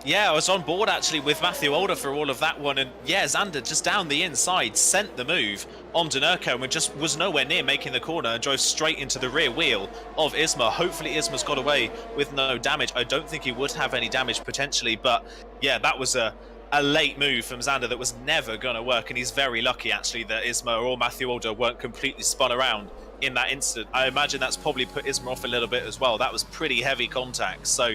Yeah, I was on board actually with Matthew Alder for all of that one. And yeah, Xander just down the inside sent the move on Danerko and just was nowhere near making the corner and drove straight into the rear wheel of Isma. Hopefully Isma's got away with no damage. I don't think he would have any damage potentially, but yeah, that was a late move from Xander that was never going to work. And he's very lucky actually that Isma or Matthew Alder weren't completely spun around in that instant. I imagine that's probably put Isma off a little bit as well. That was pretty heavy contact. So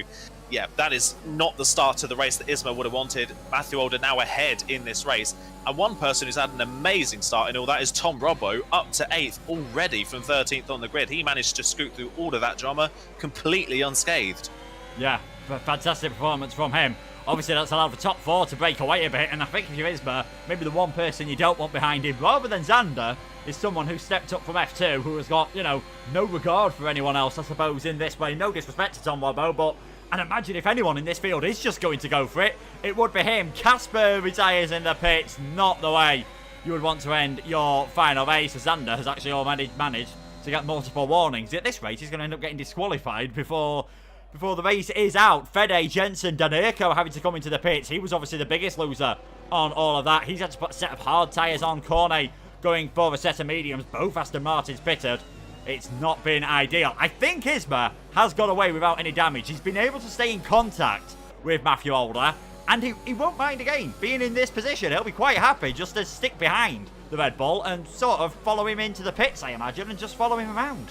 yeah, that is not the start to the race that Isma would have wanted. Matthew Alder now ahead in this race. And one person who's had an amazing start in all that is Tom Robbo, up to 8th already from 13th on the grid. He managed to scoot through all of that drama completely unscathed. Yeah, fantastic performance from him. Obviously, that's allowed the top 4 to break away a bit. And I think if you're Isma, maybe the one person you don't want behind him, rather than Xander, is someone who stepped up from F2, who has got, you know, no regard for anyone else, I suppose, in this way. No disrespect to Tom Robbo, but and imagine if anyone in this field is just going to go for it, it would be him. Casper retires in the pits. Not the way you would want to end your final race. Xander has actually already managed to get multiple warnings. At this rate, he's going to end up getting disqualified before the race is out. Fede, Jensen, Danerko having to come into the pits. He was obviously the biggest loser on all of that. He's had to put a set of hard tyres on. Cornet going for a set of mediums. Both Aston Martins pitted. It's not been ideal. I think Isma has got away without any damage. He's been able to stay in contact with Matthew Alder, and he won't mind again being in this position. He'll be quite happy just to stick behind the Red Bull and sort of follow him into the pits, I imagine, and just follow him around.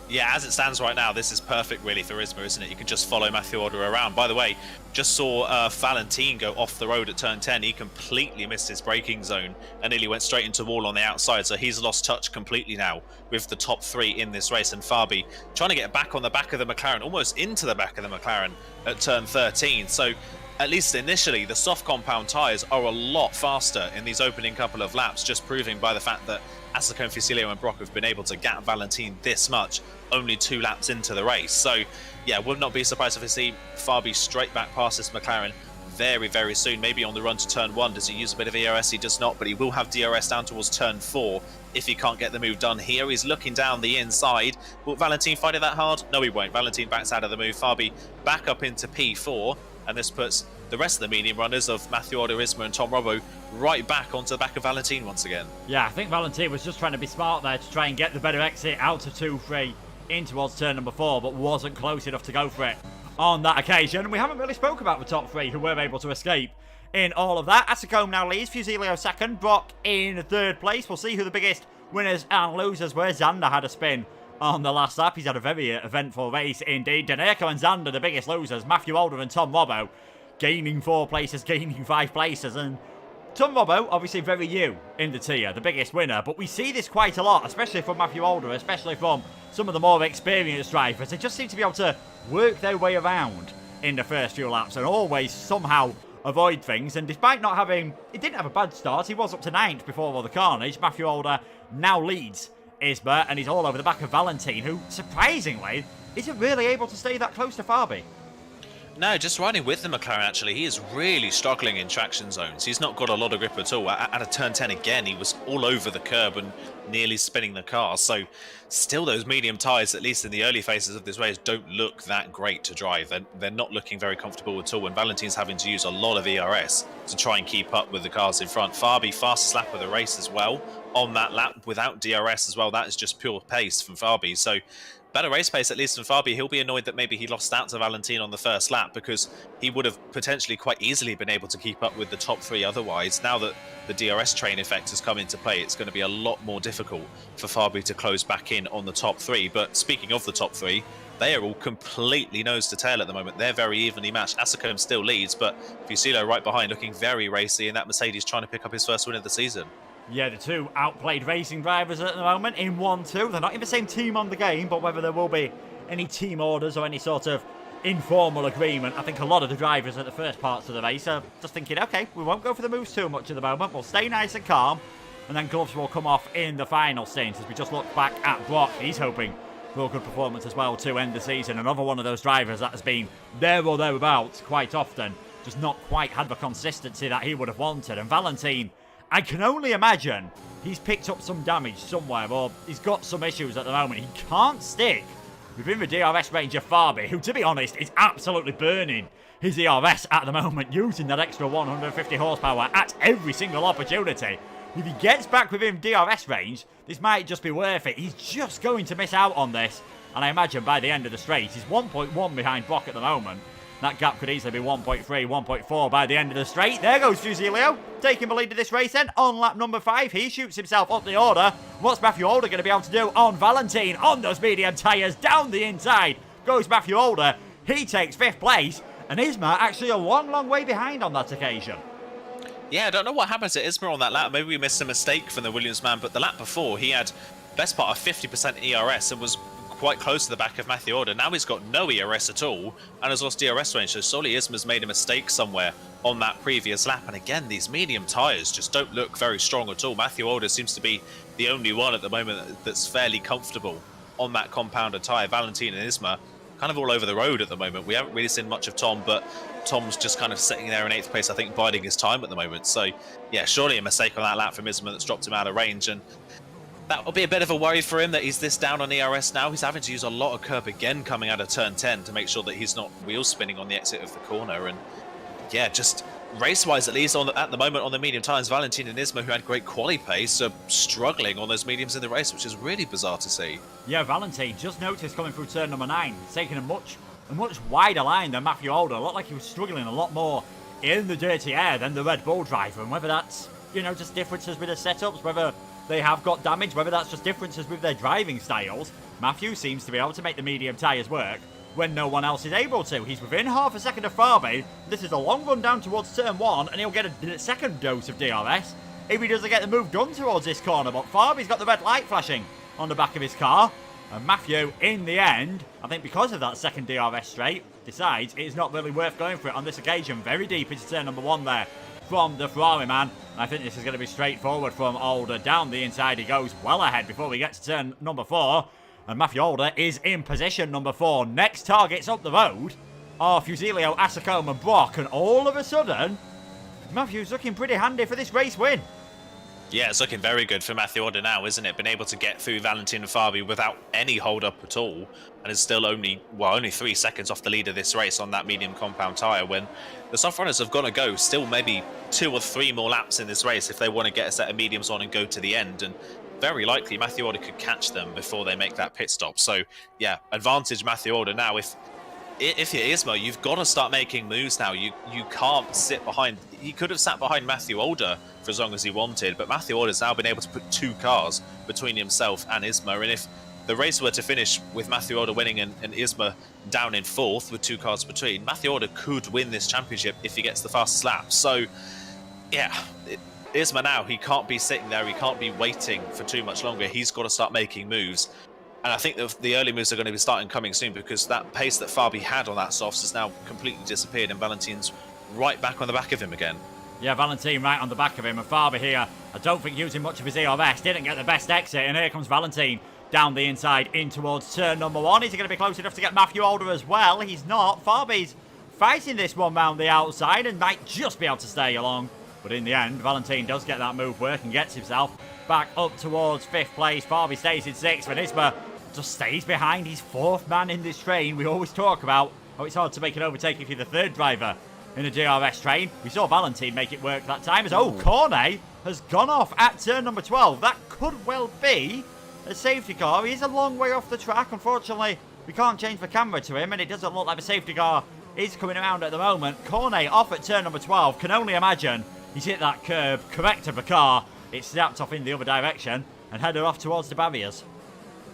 Yeah, as it stands right now, this is perfect really for Isma, isn't it? You can just follow Matthew Alder around. By the way, just saw Valentine go off the road at turn 10. He completely missed his braking zone and nearly went straight into wall on the outside. So he's lost touch completely now with the top 3 in this race. And Farby trying to get back on the back of the McLaren, almost into the back of the McLaren at turn 13. So at least initially, the soft compound tyres are a lot faster in these opening couple of laps, just proving by the fact that Asacombe, Fusilio and Brock have been able to gap Valentine this much only 2 laps into the race. So yeah, would not be surprised if we see Farby straight back past this McLaren very, very soon. Maybe on the run to turn 1. Does he use a bit of ERS? He does not, but he will have DRS down towards turn 4 if he can't get the move done here. He's looking down the inside. Will Valentine fight it that hard? No, he won't. Valentine backs out of the move. Farby back up into P4, and this puts the rest of the medium runners of Matthew Alder, Isma and Tom Robbo right back onto the back of Valentine once again. Yeah, I think Valentine was just trying to be smart there to try and get the better exit out of 2-3 in towards turn number 4, but wasn't close enough to go for it on that occasion. We haven't really spoke about the top 3 who were able to escape in all of that. Asicome now leads, Fusilio second, Brock in third place. We'll see who the biggest winners and losers were. Xander had a spin on the last lap. He's had a very eventful race indeed. Danerko and Xander, the biggest losers. Matthew Alder and Tom Robbo gaining 4 places, gaining 5 places. And Tom Robbo, obviously very new in the tier, the biggest winner. But we see this quite a lot, especially from Matthew Alder, especially from some of the more experienced drivers. They just seem to be able to work their way around in the first few laps and always somehow avoid things. And despite not having... He didn't have a bad start. He was up to 9th before all the carnage. Matthew Alder now leads Isma, and he's all over the back of Valentine, who, surprisingly, isn't really able to stay that close to Fabi. No, just riding with the McLaren, actually. He is really struggling in traction zones. He's not got a lot of grip at all. At a turn 10 again, he was all over the curb and nearly spinning the car. So still those medium tyres, at least in the early phases of this race, don't look that great to drive. They're not looking very comfortable at all, and Valentine's having to use a lot of ERS to try and keep up with the cars in front. Fabi, fastest lap of the race as well on that lap without DRS as well. That is just pure pace from Fabi. So better race pace, at least from Fabi. He'll be annoyed that maybe he lost out to Valentine on the first lap, because he would have potentially quite easily been able to keep up with the top 3 otherwise. Now that the DRS train effect has come into play, it's going to be a lot more difficult for Fabi to close back in on the top 3. But speaking of the top 3, they are all completely nose to tail at the moment. They're very evenly matched. Asicome still leads, but Fusillo right behind, looking very racy, and that Mercedes trying to pick up his first win of the season. Yeah, the two outplayed racing drivers at the moment in 1-2. They're not in the same team on the game, but whether there will be any team orders or any sort of informal agreement, I think a lot of the drivers at the first parts of the race are just thinking, okay, we won't go for the moves too much at the moment. We'll stay nice and calm, and then gloves will come off in the final stint. As we just look back at Brock, he's hoping for a good performance as well to end the season. Another one of those drivers that has been there or thereabouts quite often, just not quite had the consistency that he would have wanted. And Valentine, I can only imagine he's picked up some damage somewhere, or he's got some issues at the moment. He can't stick within the DRS range of Fabi, who, to be honest, is absolutely burning his DRS at the moment, using that extra 150 horsepower at every single opportunity. If he gets back within DRS range, this might just be worth it. He's just going to miss out on this, and I imagine by the end of the straight, he's 1.1 behind Brock at the moment. That gap could easily be 1.3, 1.4 by the end of the straight. There goes Fusilio, taking the lead of this race then on lap number 5. He shoots himself up the order. What's Matthew Alder going to be able to do on Valentine? On those medium tyres, down the inside goes Matthew Alder. He takes 5th place, and Isma actually a long way behind on that occasion. Yeah, I don't know what happened to Isma on that lap. Maybe we missed a mistake from the Williams man, but the lap before, he had best part of 50% ERS and was quite close to the back of Matthew Alder. Now he's got no ERS at all and has lost DRS range, so Solly Isma's made a mistake somewhere on that previous lap. And again, these medium tyres just don't look very strong at all. Matthew Alder seems to be the only one at the moment that's fairly comfortable on that compounded tyre. Valentine and Isma kind of all over the road at the moment. We haven't really seen much of Tom, but Tom's just kind of sitting there in 8th place, I think, biding his time at the moment. So yeah, surely a mistake on that lap from Isma that's dropped him out of range, and that will be a bit of a worry for him that he's this down on ERS now. He's having to use a lot of curb again coming out of turn 10 to make sure that he's not wheel spinning on the exit of the corner. And yeah, just race-wise, at least at the moment on the medium tyres, Valentine and Isma, who had great quali pace, are struggling on those mediums in the race, which is really bizarre to see. Yeah, Valentine just noticed coming through turn number 9, taking a much wider line than Matthew Alder. Looked like he was struggling a lot more in the dirty air than the Red Bull driver. And whether that's, just differences with the setups, whether they have got damage, whether that's just differences with their driving styles, Matthew seems to be able to make the medium tyres work when no one else is able to. He's within half a second of Fabi. This is a long run down towards turn 1, and he'll get a second dose of DRS if he doesn't get the move done towards this corner. But Fabi's got the red light flashing on the back of his car, and Matthew, in the end, I think because of that second DRS straight, decides it's not really worth going for it on this occasion. Very deep into turn number 1 there from the Ferrari man. I think this is going to be straightforward from Alder. Down the inside he goes, well ahead before we get to turn number 4. And Matthew Alder is in position number 4. Next targets up the road are Fusilio, Asicome and Brock. And all of a sudden, Matthew's looking pretty handy for this race win. Yeah, it's looking very good for Matthew Alder now, isn't it? Been able to get through Valentine and Fabi without any hold-up at all, and is still only 3 seconds off the lead of this race on that medium compound tyre, when the soft runners have got to go still maybe 2 or 3 more laps in this race if they want to get a set of mediums on and go to the end. And very likely Matthew Alder could catch them before they make that pit stop. So yeah, advantage Matthew Alder now. If you're Isma, you've got to start making moves now. You can't sit behind. He could have sat behind Matthew Alder for as long as he wanted, but Matthew Alder's now been able to put 2 cars between himself and Isma. And if the race were to finish with Matthew Alder winning and Isma down in 4th with 2 cars between, Matthew Alder could win this championship if he gets the fastest lap. So yeah, Isma now, he can't be sitting there, he can't be waiting for too much longer. He's got to start making moves. And I think the early moves are going to be starting coming soon, because that pace that Fabi had on that softs has now completely disappeared, and Valentin's right back on the back of him again. Yeah, Valentin right on the back of him, and Fabi here, I don't think using much of his ERS, didn't get the best exit, and here comes Valentin down the inside in towards turn number 1. Is he going to be close enough to get Matthew Alder as well? He's not. Fabi's fighting this one round the outside and might just be able to stay along. But in the end, Valentin does get that move working, gets himself back up towards 5th place. Fabi stays in 6th, and Isma just stays behind. He's 4th man in this train. We always talk about how it's hard to make an overtake if you're the 3rd driver in a DRS train. We saw Valentin make it work that time as, Cornet has gone off at turn number 12. That could well be a safety car. He's a long way off the track. Unfortunately, we can't change the camera to him, and it doesn't look like the safety car is coming around at the moment. Cornet off at turn number 12. Can only imagine he's hit that curb, corrected the car. It snapped off in the other direction and headed off towards the barriers.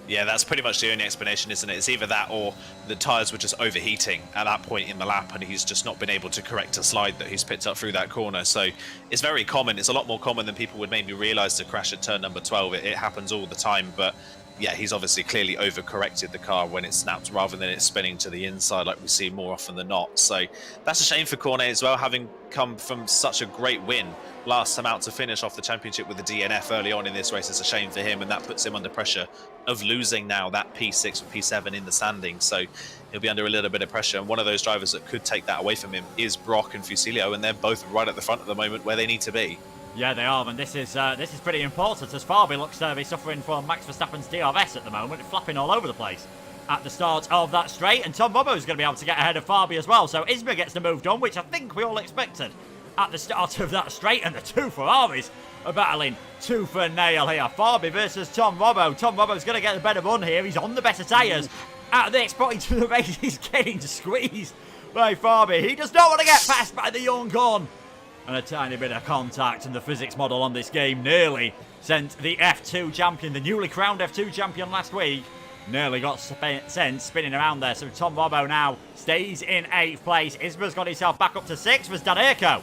Yeah, that's pretty much the only explanation, isn't it? It's either that or the tyres were just overheating at that point in the lap, and he's just not been able to correct a slide that he's picked up through that corner. So it's very common. It's a lot more common than people would maybe realise to crash at turn number 12. It happens all the time, but yeah, he's obviously clearly overcorrected the car when it snapped rather than it spinning to the inside like we see more often than not. So that's a shame for Cornet as well, having come from such a great win last time out to finish off the championship with the DNF early on in this race. It's a shame for him, and that puts him under pressure of losing now that P6 or P7 in the standings. So he'll be under a little bit of pressure, and one of those drivers that could take that away from him is Brock and Fusilio, and they're both right at the front at the moment where they need to be. Yeah, they are, and this is pretty important, as Fabi looks to be suffering from Max Verstappen's DRS at the moment, flapping all over the place at the start of that straight, and Tom Bobo's going to be able to get ahead of Fabi as well, so Isma gets the move done, which I think we all expected at the start of that straight, and the 2 Ferraris are battling tooth and nail here. Fabi versus Tom Robbo. Tom Robbo's going to get the better run here. He's on the better tyres. At this point of the race, he's getting squeezed by Fabi. He does not want to get passed by the young gun. And a tiny bit of contact, and the physics model on this game nearly sent the F2 champion, the newly crowned F2 champion last week, nearly got sent spinning around there. So Tom Robbo now stays in 8th place. Isma's got himself back up to 6th as Danirko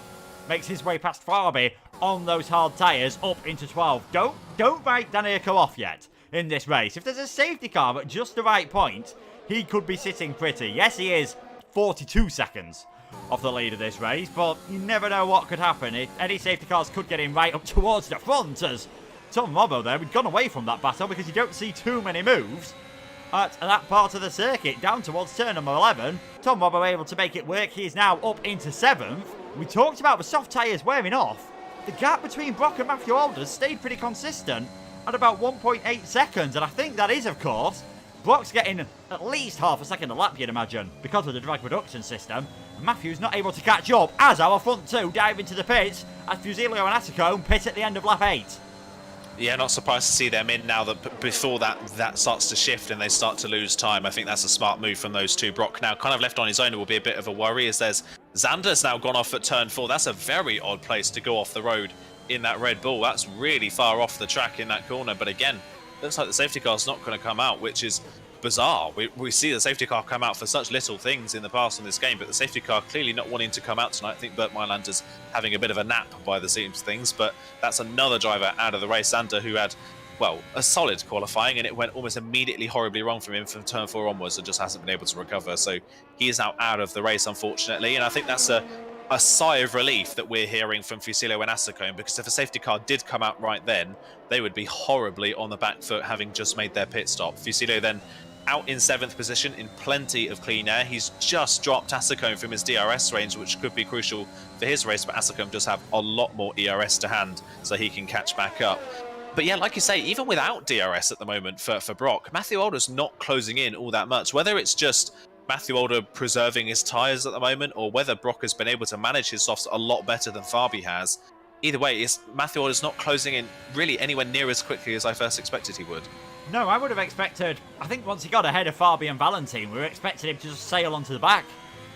makes his way past Fabi on those hard tyres up into 12. Don't write Danirko off yet in this race. If there's a safety car at just the right point, he could be sitting pretty. Yes, he is 42 seconds off the lead of this race, but you never know what could happen. Any safety cars could get him right up towards the front, as Tom Robbo there, we'd gone away from that battle because you don't see too many moves at that part of the circuit. Down towards turn number 11, Tom Robbo able to make it work. He is now up into 7th. We talked about the soft tyres wearing off. The gap between Brock and Matthew Alders stayed pretty consistent at about 1.8 seconds, and I think that is, of course, Brock's getting at least half a second a lap, you'd imagine, because of the drag reduction system. Matthew's not able to catch up as our front 2 dive into the pits as Fusilio and Atacone pit at the end of lap 8. Yeah, not surprised to see them in now that before that starts to shift and they start to lose time. I think that's a smart move from those 2. Brock now kind of left on his own. It will be a bit of a worry as there's Xander's now gone off at turn 4. That's a very odd place to go off the road in that Red Bull. That's really far off the track in that corner. But again, looks like the safety car's not going to come out, which is bizarre. We see the safety car come out for such little things in the past in this game, but the safety car clearly not wanting to come out tonight. I think Bert Mylander's having a bit of a nap by the seams of things, but that's another driver out of the race. Sander, who had, well, a solid qualifying, and it went almost immediately horribly wrong from him from turn 4 onwards and just hasn't been able to recover. So he is now out of the race, unfortunately, and I think that's a sigh of relief that we're hearing from Fusilio and Asacone, because if a safety car did come out right then, they would be horribly on the back foot having just made their pit stop. Fusilio then out in 7th position in plenty of clean air. He's just dropped Asacone from his DRS range, which could be crucial for his race, but Asacone does have a lot more ERS to hand, so he can catch back up. But yeah, like you say, even without DRS at the moment for Brock, Matthew Alder's not closing in all that much. Whether it's just Matthew Alder preserving his tyres at the moment, or whether Brock has been able to manage his softs a lot better than Fabi has, either way, Matthew Alder's not closing in really anywhere near as quickly as I first expected he would. No, I would have expected, I think once he got ahead of Fabi and Valentine, we were expecting him to just sail onto the back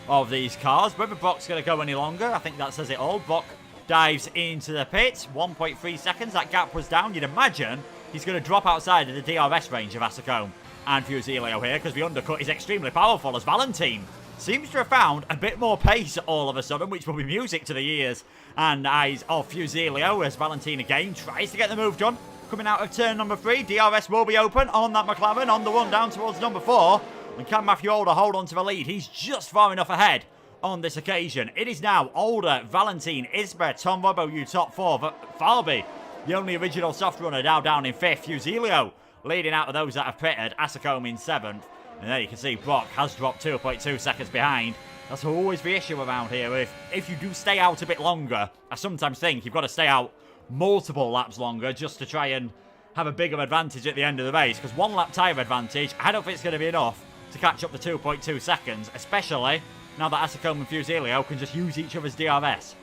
of these cars. Whether Brock's going to go any longer, I think that says it all. Brock dives into the pit, 1.3 seconds, that gap was down. You'd imagine he's going to drop outside of the DRS range of Asacombe and Fusilio here, because the undercut is extremely powerful, as Valentine seems to have found a bit more pace all of a sudden, which will be music to the ears and eyes of Fusilio, as Valentine again tries to get the move done. Coming out of turn number 3, DRS will be open on that McLaren on the run down towards number 4. And can Matthew Alder hold on to the lead? He's just far enough ahead on this occasion. It is now Alder, Valentine, Isbert, Tom Robbo, you top 4. But Fabi, the only original soft runner, now down in 5th. Fusilio leading out of those that have pitted. Asacombe in 7th. And there you can see Brock has dropped 2.2 seconds behind. That's always the issue around here. If you do stay out a bit longer, I sometimes think you've got to stay out multiple laps longer just to try and have a bigger advantage at the end of the race. Because 1 lap tyre advantage, I don't think it's going to be enough to catch up the 2.2 seconds, especially now that Asacombe and Fusilio can just use each other's DRS.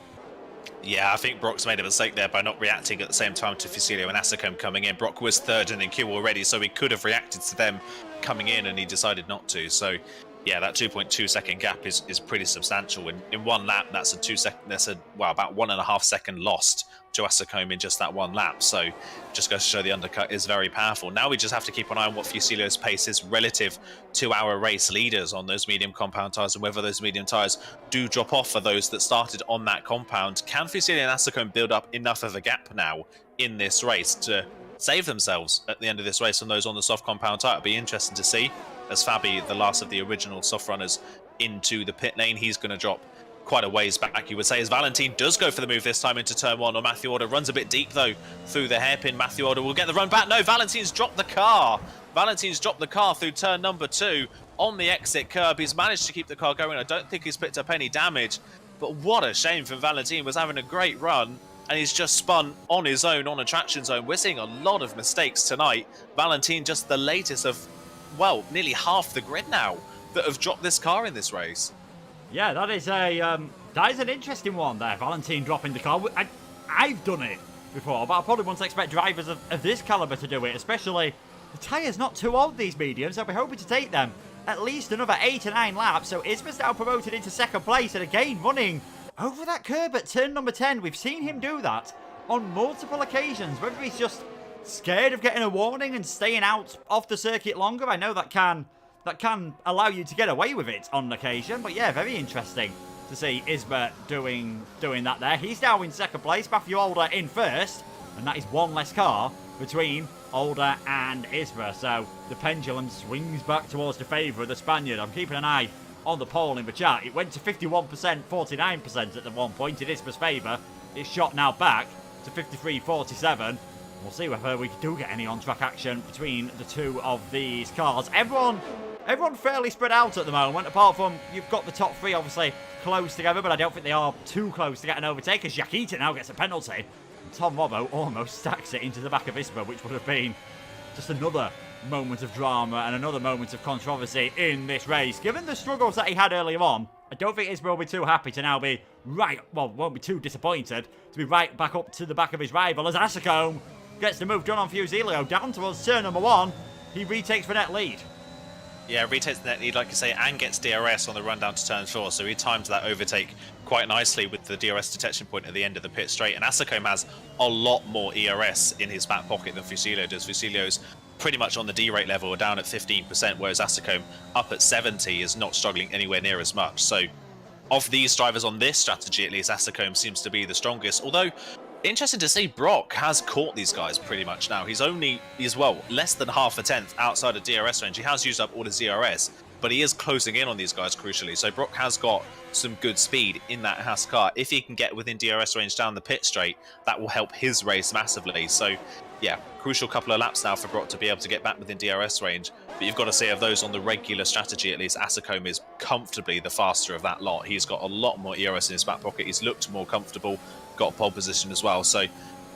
Yeah, I think Brock's made a mistake there by not reacting at the same time to Fusilio and Asacombe coming in. Brock was 3rd and in queue already, so he could have reacted to them coming in, and he decided not to. So, yeah, that 2.2 second gap is pretty substantial. In 1 lap, that's about 1.5 second lost to Asacombe in just that 1 lap. So just goes to show the undercut is very powerful. Now we just have to keep an eye on what Fusilio's pace is relative to our race leaders on those medium compound tyres, and whether those medium tyres do drop off for those that started on that compound. Can Fusilio and Asacombe build up enough of a gap now in this race to save themselves at the end of this race on those on the soft compound tyre? It'll be interesting to see, as Fabi, the last of the original soft runners, into the pit lane. He's going to drop quite a ways back, you would say, as Valentine does go for the move this time into turn 1. Or Matthew Alder runs a bit deep though through the hairpin. Matthew Alder will get the run back. No, Valentine's dropped the car. Valentine's dropped the car through turn number 2 on the exit curb. He's managed to keep the car going. I don't think he's picked up any damage, but what a shame for Valentine. Was having a great run and he's just spun on his own on a traction zone. We're seeing a lot of mistakes tonight. Valentine just the latest of, well, nearly half the grid now that have dropped this car in this race. Yeah, that is an interesting one there. Valentine dropping the car. I've done it before, but I probably wouldn't expect drivers of this caliber to do it, especially the tyre's not too old, these mediums. I'll be hoping to take them at least another 8 or 9 laps. So Isma's now promoted into 2nd place, and again running over that curb at turn number 10. We've seen him do that on multiple occasions, whether he's just scared of getting a warning and staying out off the circuit longer. I know that can allow you to get away with it on occasion, but yeah, very interesting to see Isbert doing that there. He's now in 2nd place, Matthew Alder in 1st, and that is 1 less car between Alder and Isbert. So the pendulum swings back towards the favour of the Spaniard. I'm keeping an eye on the poll in the chat. It went to 51%, 49% at the one point in Isbert's favour. It's shot now back to 53-47. We'll see whether we do get any on-track action between the two of these cars. Everyone fairly spread out at the moment, apart from you've got the top 3 obviously close together, but I don't think they are too close to get an overtake, as Yakita now gets a penalty. And Tom Robbo almost stacks it into the back of Isbert, which would have been just another moment of drama and another moment of controversy in this race. Given the struggles that he had earlier on, I don't think Isbert will be too happy to now be won't be too disappointed to be right back up to the back of his rival, as Asacombe gets the move done on Fusilio down towards turn number 1. He retakes the net lead. Yeah, retakes the net lead, like you say, and gets DRS on the run down to turn 4. So he times that overtake quite nicely with the DRS detection point at the end of the pit straight. And Asacombe has a lot more ERS in his back pocket than Fusilio does. Fusilio's pretty much on the D-rate level, down at 15%, whereas Asacombe up at 70 is not struggling anywhere near as much. So of these drivers on this strategy, at least, Asacombe seems to be the strongest. Although, interesting to see, Brock has caught these guys pretty much now. He's less than half a tenth outside of DRS range. He has used up all his DRS, but he is closing in on these guys crucially. So Brock has got some good speed in that Haas car. If he can get within DRS range down the pit straight, that will help his race massively. So yeah, crucial couple of laps now for Brock to be able to get back within DRS range. But you've got to say, of those on the regular strategy, at least, Asacombe is comfortably the faster of that lot. He's got a lot more ERS in his back pocket. He's looked more comfortable, got pole position as well. So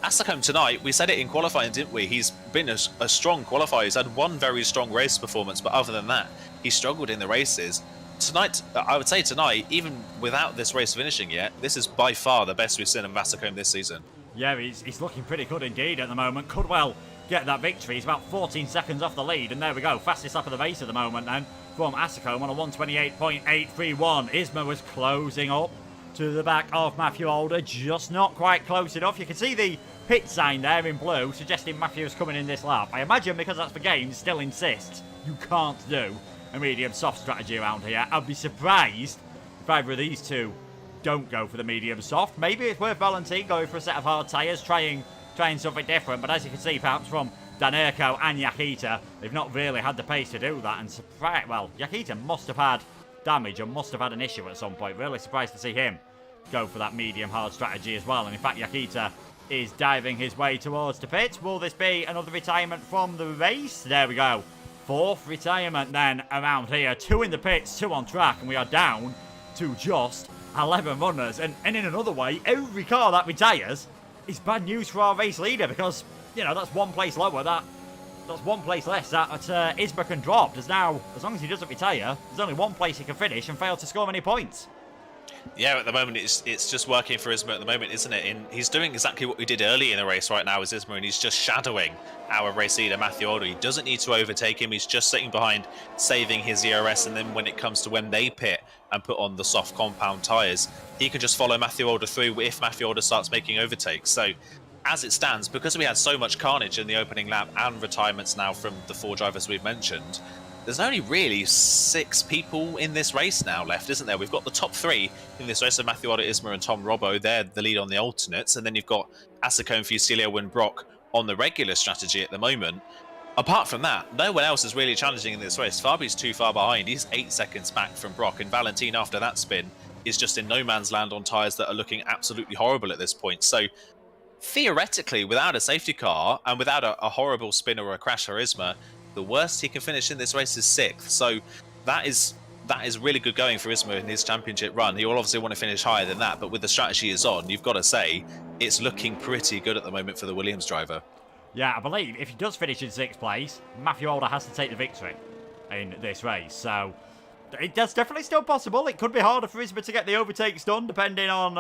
Asacombe tonight, we said it in qualifying, didn't we? He's been a strong qualifier. He's had one very strong race performance, but other than that, he struggled in the races. tonight, I would say tonight, even without this race finishing yet, this is by far the best we've seen of Massacombe this season. Yeah, he's looking pretty good indeed at the moment. Could well get that victory. He's about 14 seconds off the lead, and there we go. Fastest lap of the race at the moment then from Asacombe on a 1:28.831. Isma was closing up to the back of Matthew Alder, just not quite close enough. You can see the pit sign there in blue, suggesting Matthew's coming in this lap. I imagine because that's for games, still insists you can't do a medium-soft strategy around here. I'd be surprised if either of these two don't go for the medium-soft. Maybe it's worth Valentine going for a set of hard tyres, trying something different. But as you can see, perhaps from Danerko and Yakita, they've not really had the pace to do that. And well, Yakita must have had damage and must have had an issue at some point. Really surprised to see him go for that medium-hard strategy as well. And in fact, Yakita is diving his way towards the pit. Will this be another retirement from the race? There we go. Fourth retirement then around here. 2 in the pits, 2 on track, and we are down to just 11 runners. And in another way, every car that retires is bad news for our race leader, because, you know, that's 1 place lower. That's 1 place less that Isma can drop. There's now, as long as he doesn't retire, there's only 1 place he can finish and fail to score any points. Yeah, at the moment it's just working for Isma at the moment, isn't it? He's doing exactly what we did early in the race right now as Isma, and he's just shadowing our race leader Matthew Alder. He doesn't need to overtake him. He's just sitting behind, saving his ERS, and then when it comes to when they pit and put on the soft compound tyres, he can just follow Matthew Alder through if Matthew Alder starts making overtakes. So as it stands, because we had so much carnage in the opening lap and retirements now from the 4 drivers we've mentioned, there's only really 6 people in this race now left, isn't there? We've got the top 3 in this race of Matthew Alder, Isma and Tom Robbo. They're the lead on the alternates. And then you've got Asacombe, Fusilio and Brock on the regular strategy at the moment. Apart from that, no one else is really challenging in this race. Fabi's too far behind. He's 8 seconds back from Brock. And Valentine, after that spin, is just in no man's land on tyres that are looking absolutely horrible at this point. So theoretically, without a safety car and without a horrible spin or a crash for Isma, the worst he can finish in this race is 6th. So that is really good going for Isma in his championship run. He will obviously want to finish higher than that, but with the strategy he's on, you've got to say it's looking pretty good at the moment for the Williams driver. Yeah, I believe if he does finish in 6th place, Matthew Alder has to take the victory in this race. So that's definitely still possible. It could be harder for Isma to get the overtakes done, depending on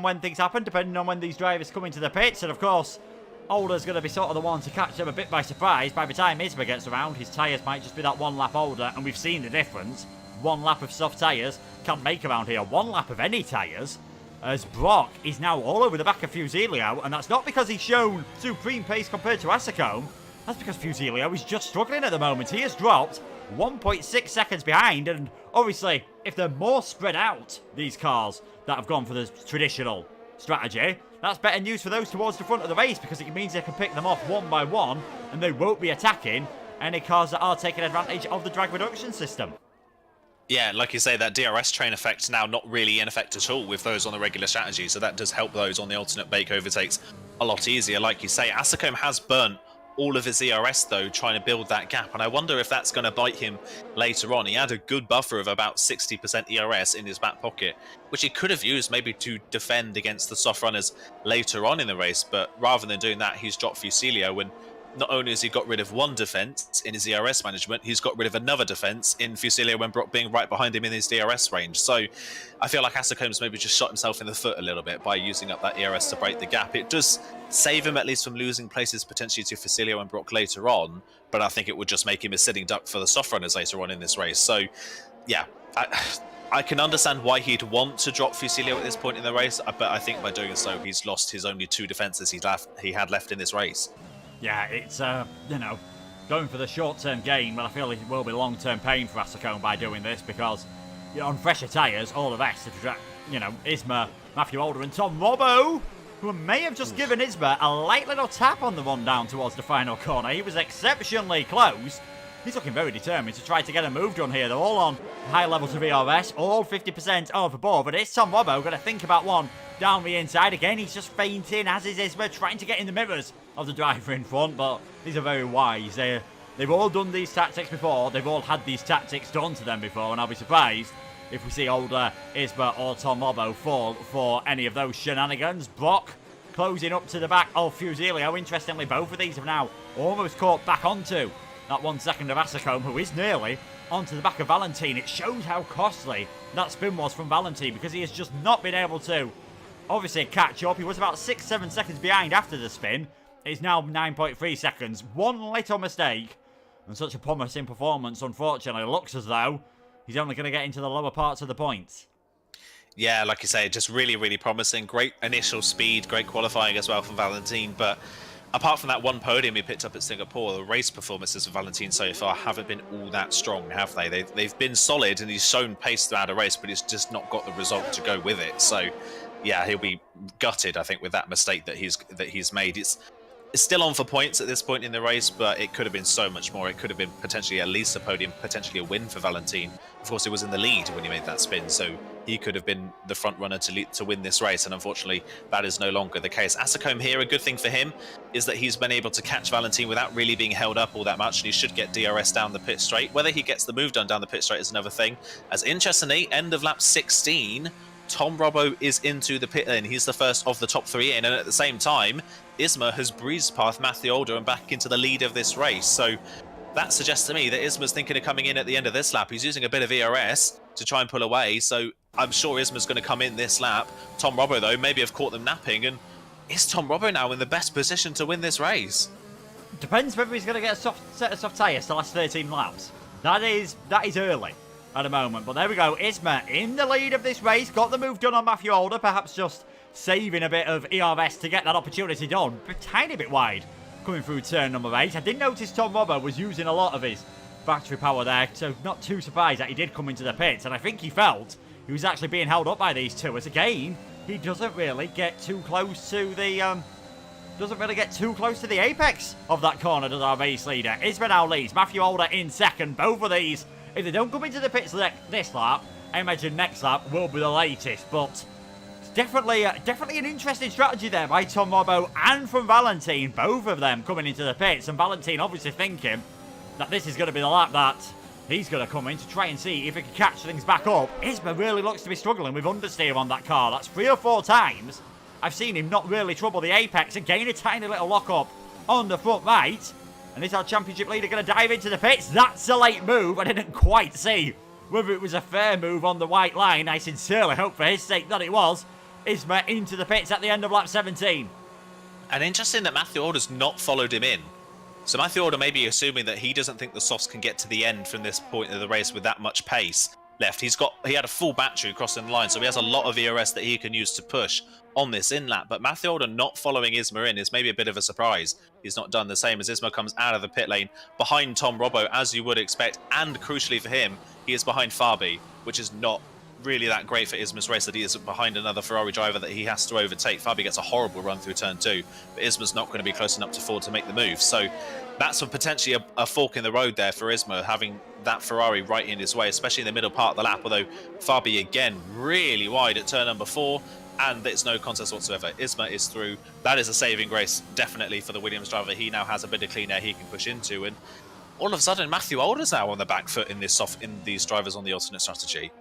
when things happen, depending on when these drivers come into the pits, and of course, Alder's going to be sort of the one to catch them a bit by surprise. By the time Isma gets around, his tyres might just be that 1 lap older, and we've seen the difference. 1 lap of soft tyres can't make around here. 1 lap of any tyres, as Brock is now all over the back of Fusilio, and that's not because he's shown supreme pace compared to Asacombe. That's because Fusilio is just struggling at the moment. He has dropped 1.6 seconds behind, and obviously, if they're more spread out, these cars that have gone for the traditional strategy, that's better news for those towards the front of the race, because it means they can pick them off 1 by 1 and they won't be attacking any cars that are taking advantage of the drag reduction system. Yeah, like you say, that DRS train effect now not really in effect at all with those on the regular strategy, so that does help those on the alternate bake overtakes a lot easier. Like you say, Asacombe has burnt all of his ERS though, trying to build that gap, and I wonder if that's going to bite him later on. He had a good buffer of about 60% ERS in his back pocket, which he could have used maybe to defend against the soft runners later on in the race, but rather than doing that, he's dropped Fusilio, and not only has he got rid of 1 defence in his ERS management, he's got rid of another defence in Fusilio when Brock being right behind him in his DRS range. So I feel like Asacombe's maybe just shot himself in the foot a little bit by using up that ERS to break the gap. It does save him at least from losing places potentially to Fusilio and Brock later on, but I think it would just make him a sitting duck for the soft runners later on in this race. So yeah, I can understand why he'd want to drop Fusilio at this point in the race, but I think by doing so, he's lost his only 2 defences he had left in this race. Yeah, it's, you know, going for the short-term gain, but I feel it will be long-term pain for Asacombe by doing this, because, you know, on fresher tyres, all the rest, you know, Isma, Matthew Alder and Tom Robbo, who may have just given Isma a light little tap on the run down towards the final corner. He was exceptionally close. He's looking very determined to try to get a move done here. They're all on high levels of ERS, all 50% overboard, but it's Tom Robbo going to think about one down the inside again. He's just feinting, as is Isma, trying to get in the mirrors of the driver in front, but these are very wise. They've all done these tactics before. They've all had these tactics done to them before, and I'll be surprised if we see Alder, Isma or Tom Robbo fall for any of those shenanigans. Brock closing up to the back of Fusilio. Interestingly, both of these have now almost caught back onto that 1 second of Asacombe, who is nearly onto the back of Valentin. It shows how costly that spin was from Valentin, because he has just not been able to obviously catch up. He was about 6-7 seconds behind after the spin. It's now 9.3 seconds. One little mistake and such a promising performance, unfortunately. It looks as though he's only going to get into the lower parts of the points. Yeah, like you say, just really, really promising. Great initial speed, great qualifying as well from Valentin. But apart from that one podium he picked up at Singapore, the race performances of Valentin so far haven't been all that strong, have they? They've been solid, and he's shown pace throughout a race, but he's just not got the result to go with it. So, yeah, he'll be gutted, I think, with that mistake that he's made. It's still on for points at this point in the race, but it could have been so much more. It could have been potentially at least a podium, potentially a win for Valentin. Of course, he was in the lead when he made that spin, so he could have been the front runner to win this race, and unfortunately, that is no longer the case. Asacombe here, a good thing for him is that he's been able to catch Valentin without really being held up all that much, and he should get DRS down the pit straight. Whether he gets the move done down the pit straight is another thing. As interestingly, end of lap 16, Tom Robbo is into the pit lane. He's the first of the top three in, and at the same time, Isma has breezed past Matthew Older and back into the lead of this race. So that suggests to me that Isma's thinking of coming in at the end of this lap. He's using a bit of ERS to try and pull away, so I'm sure Isma's going to come in this lap. Tom Robbo, though, maybe have caught them napping, and is Tom Robbo now in the best position to win this race? Depends whether he's going to get a set of soft tyres the last 13 laps. That is early at the moment, but there we go. Isma in the lead of this race, got the move done on Matthew Older, perhaps just saving a bit of ERS to get that opportunity done. A tiny bit wide coming through turn number 8. I did notice Tom Robbo was using a lot of his battery power there, so not too surprised that he did come into the pits, and I think he felt he was actually being held up by these two, as again, he doesn't really get too close to the apex of that corner, does our race leader. Isma now leads, Matthew Older in second. Both of these, if they don't come into the pits this lap, I imagine next lap will be the latest, but definitely an interesting strategy there by Tom Robbo and from Valentin, both of them coming into the pits, and Valentin obviously thinking that this is going to be the lap that he's going to come in to try and see if he can catch things back up. Isma really looks to be struggling with understeer on that car. That's 3 or 4 times I've seen him not really trouble the apex and gain a tiny little lock up on the front right. And is our championship leader going to dive into the pits? That's a late move. I didn't quite see whether it was a fair move on the white line. I sincerely hope for his sake that it was. Isma into the pits at the end of lap 17. And interesting that Matthew Older's not followed him in. So Matthew Older may be assuming that he doesn't think the softs can get to the end from this point of the race with that much pace left. He had a full battery crossing the line, so he has a lot of ERS that he can use to push on this in lap. But Matthew Older not following Isma in is maybe a bit of a surprise. He's not done the same as Isma comes out of the pit lane behind Tom Robbo, as you would expect, and crucially for him, he is behind Fabi, which is not really that great for Isma's race, that he is behind another Ferrari driver that he has to overtake. Fabi gets a horrible run through turn 2, but Isma's not going to be close enough to Ford to make the move. So that's potentially a fork in the road there for Isma, having that Ferrari right in his way, especially in the middle part of the lap, although Fabi again really wide at turn number 4, and it's no contest whatsoever. Isma is through. That is a saving grace, definitely, for the Williams driver. He now has a bit of clean air he can push into, and all of a sudden Matthew Older's now on the back foot in these drivers on the alternate strategy.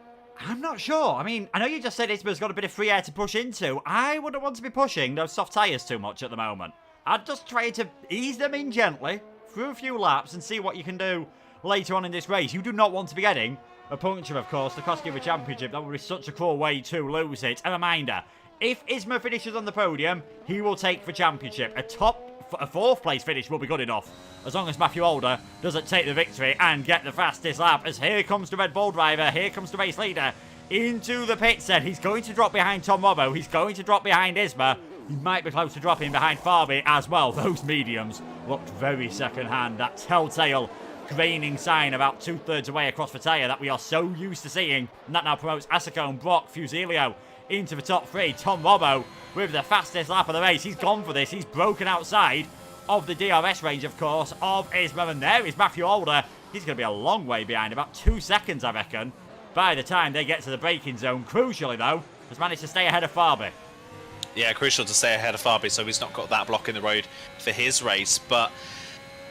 I'm not sure. I mean, I know you just said Isma's got a bit of free air to push into. I wouldn't want to be pushing those soft tyres too much at the moment. I'd just try to ease them in gently through a few laps and see what you can do later on in this race. You do not want to be getting a puncture, of course, to cost you the championship. That would be such a cruel way to lose it. A reminder, if Isma finishes on the podium, he will take the championship. A 4th place finish will be good enough, as long as Matthew Older doesn't take the victory and get the fastest lap. As here comes the Red Bull driver, here comes the race leader into the pit set. He's going to drop behind Tom Robbo, he's going to drop behind Isma. He might be close to dropping behind Fabi as well. Those mediums looked very second-hand. That telltale graining sign about 2/3 away across the tyre that we are so used to seeing. And that now promotes Asacombe, Brock, Fusilio into the top 3. Tom Robbo with the fastest lap of the race. He's gone for this. He's broken outside of the DRS range, of course, of Isma. And there is Matthew Older. He's going to be a long way behind, about 2 seconds, I reckon, by the time they get to the braking zone. Crucially, though, has managed to stay ahead of Fabi. Yeah, crucial to stay ahead of Fabi, so he's not got that block in the road for his race. But